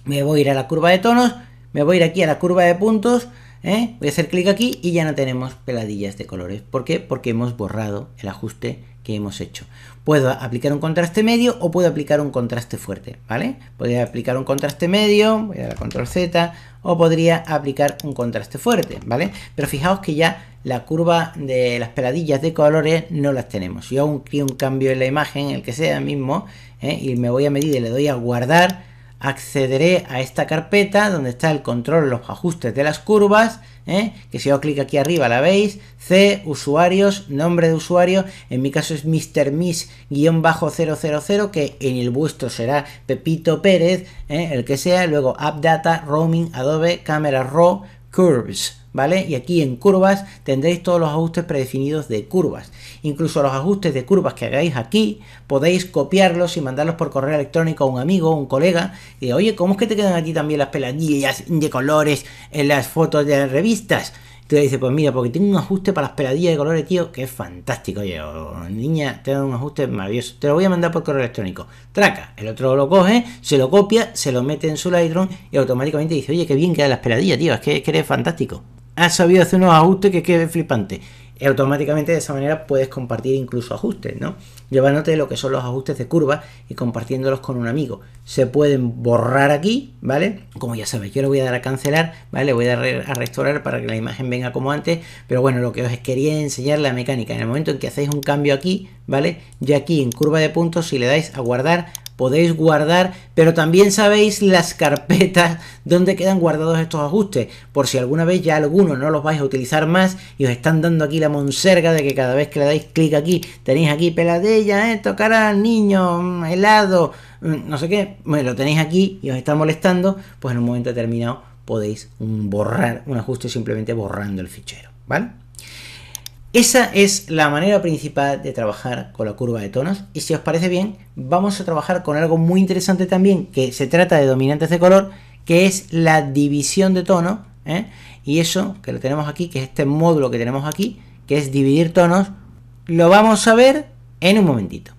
Speaker 1: me voy a ir a la curva de tonos, me voy a ir aquí a la curva de puntos, voy a hacer clic aquí y ya no tenemos peladillas de colores. ¿Por qué? Porque hemos borrado el ajuste que hemos hecho. Puedo aplicar un contraste medio o puedo aplicar un contraste fuerte, ¿vale? Podría aplicar un contraste medio, voy a dar a control Z, o podría aplicar un contraste fuerte, ¿vale? Pero fijaos que ya la curva de las peladillas de colores no las tenemos. Si yo aún crío un cambio en la imagen, el que sea mismo, y me voy a medir y le doy a guardar, accederé a esta carpeta donde está el control, los ajustes de las curvas, que si hago clic aquí arriba la veis, C, usuarios, nombre de usuario, en mi caso es MrMiss-000, que en el vuestro será Pepito Pérez, el que sea, luego App Data, Roaming, Adobe, Camera Raw, Curves, ¿vale? Y aquí en curvas tendréis todos los ajustes predefinidos de curvas. Incluso los ajustes de curvas que hagáis aquí, podéis copiarlos y mandarlos por correo electrónico a un amigo o un colega. Y oye, ¿cómo es que te quedan aquí también las peladillas de colores en las fotos de las revistas? Tú le dices, pues mira, porque tengo un ajuste para las peladillas de colores, tío, que es fantástico. Oye, niña, te da un ajuste maravilloso. Te lo voy a mandar por correo electrónico. Traca, el otro lo coge, se lo copia, se lo mete en su Lightroom y automáticamente dice, oye, qué bien quedan las peladillas, tío, es que eres fantástico. Has sabido hacer unos ajustes que es flipante. Y automáticamente de esa manera puedes compartir incluso ajustes, ¿no? Llevándote lo que son los ajustes de curva y compartiéndolos con un amigo. Se pueden borrar aquí, ¿vale? Como ya sabéis, yo le voy a dar a cancelar, ¿vale? Le voy a dar a restaurar para que la imagen venga como antes. Pero bueno, lo que os quería enseñar la mecánica. En el momento en que hacéis un cambio aquí, ¿vale? Ya aquí en curva de puntos, si le dais a guardar, podéis guardar, pero también sabéis las carpetas donde quedan guardados estos ajustes, por si alguna vez ya algunos no los vais a utilizar más y os están dando aquí la monserga de que cada vez que le dais clic aquí, tenéis aquí peladilla, tocar al niño, helado, no sé qué, bueno, lo tenéis aquí y os está molestando, pues en un momento determinado podéis borrar un ajuste simplemente borrando el fichero, ¿vale? Esa es la manera principal de trabajar con la curva de tonos y si os parece bien vamos a trabajar con algo muy interesante también que se trata de dominantes de color, que es la división de tono, y eso que lo tenemos aquí, que es este módulo que tenemos aquí, que es dividir tonos, lo vamos a ver en un momentito.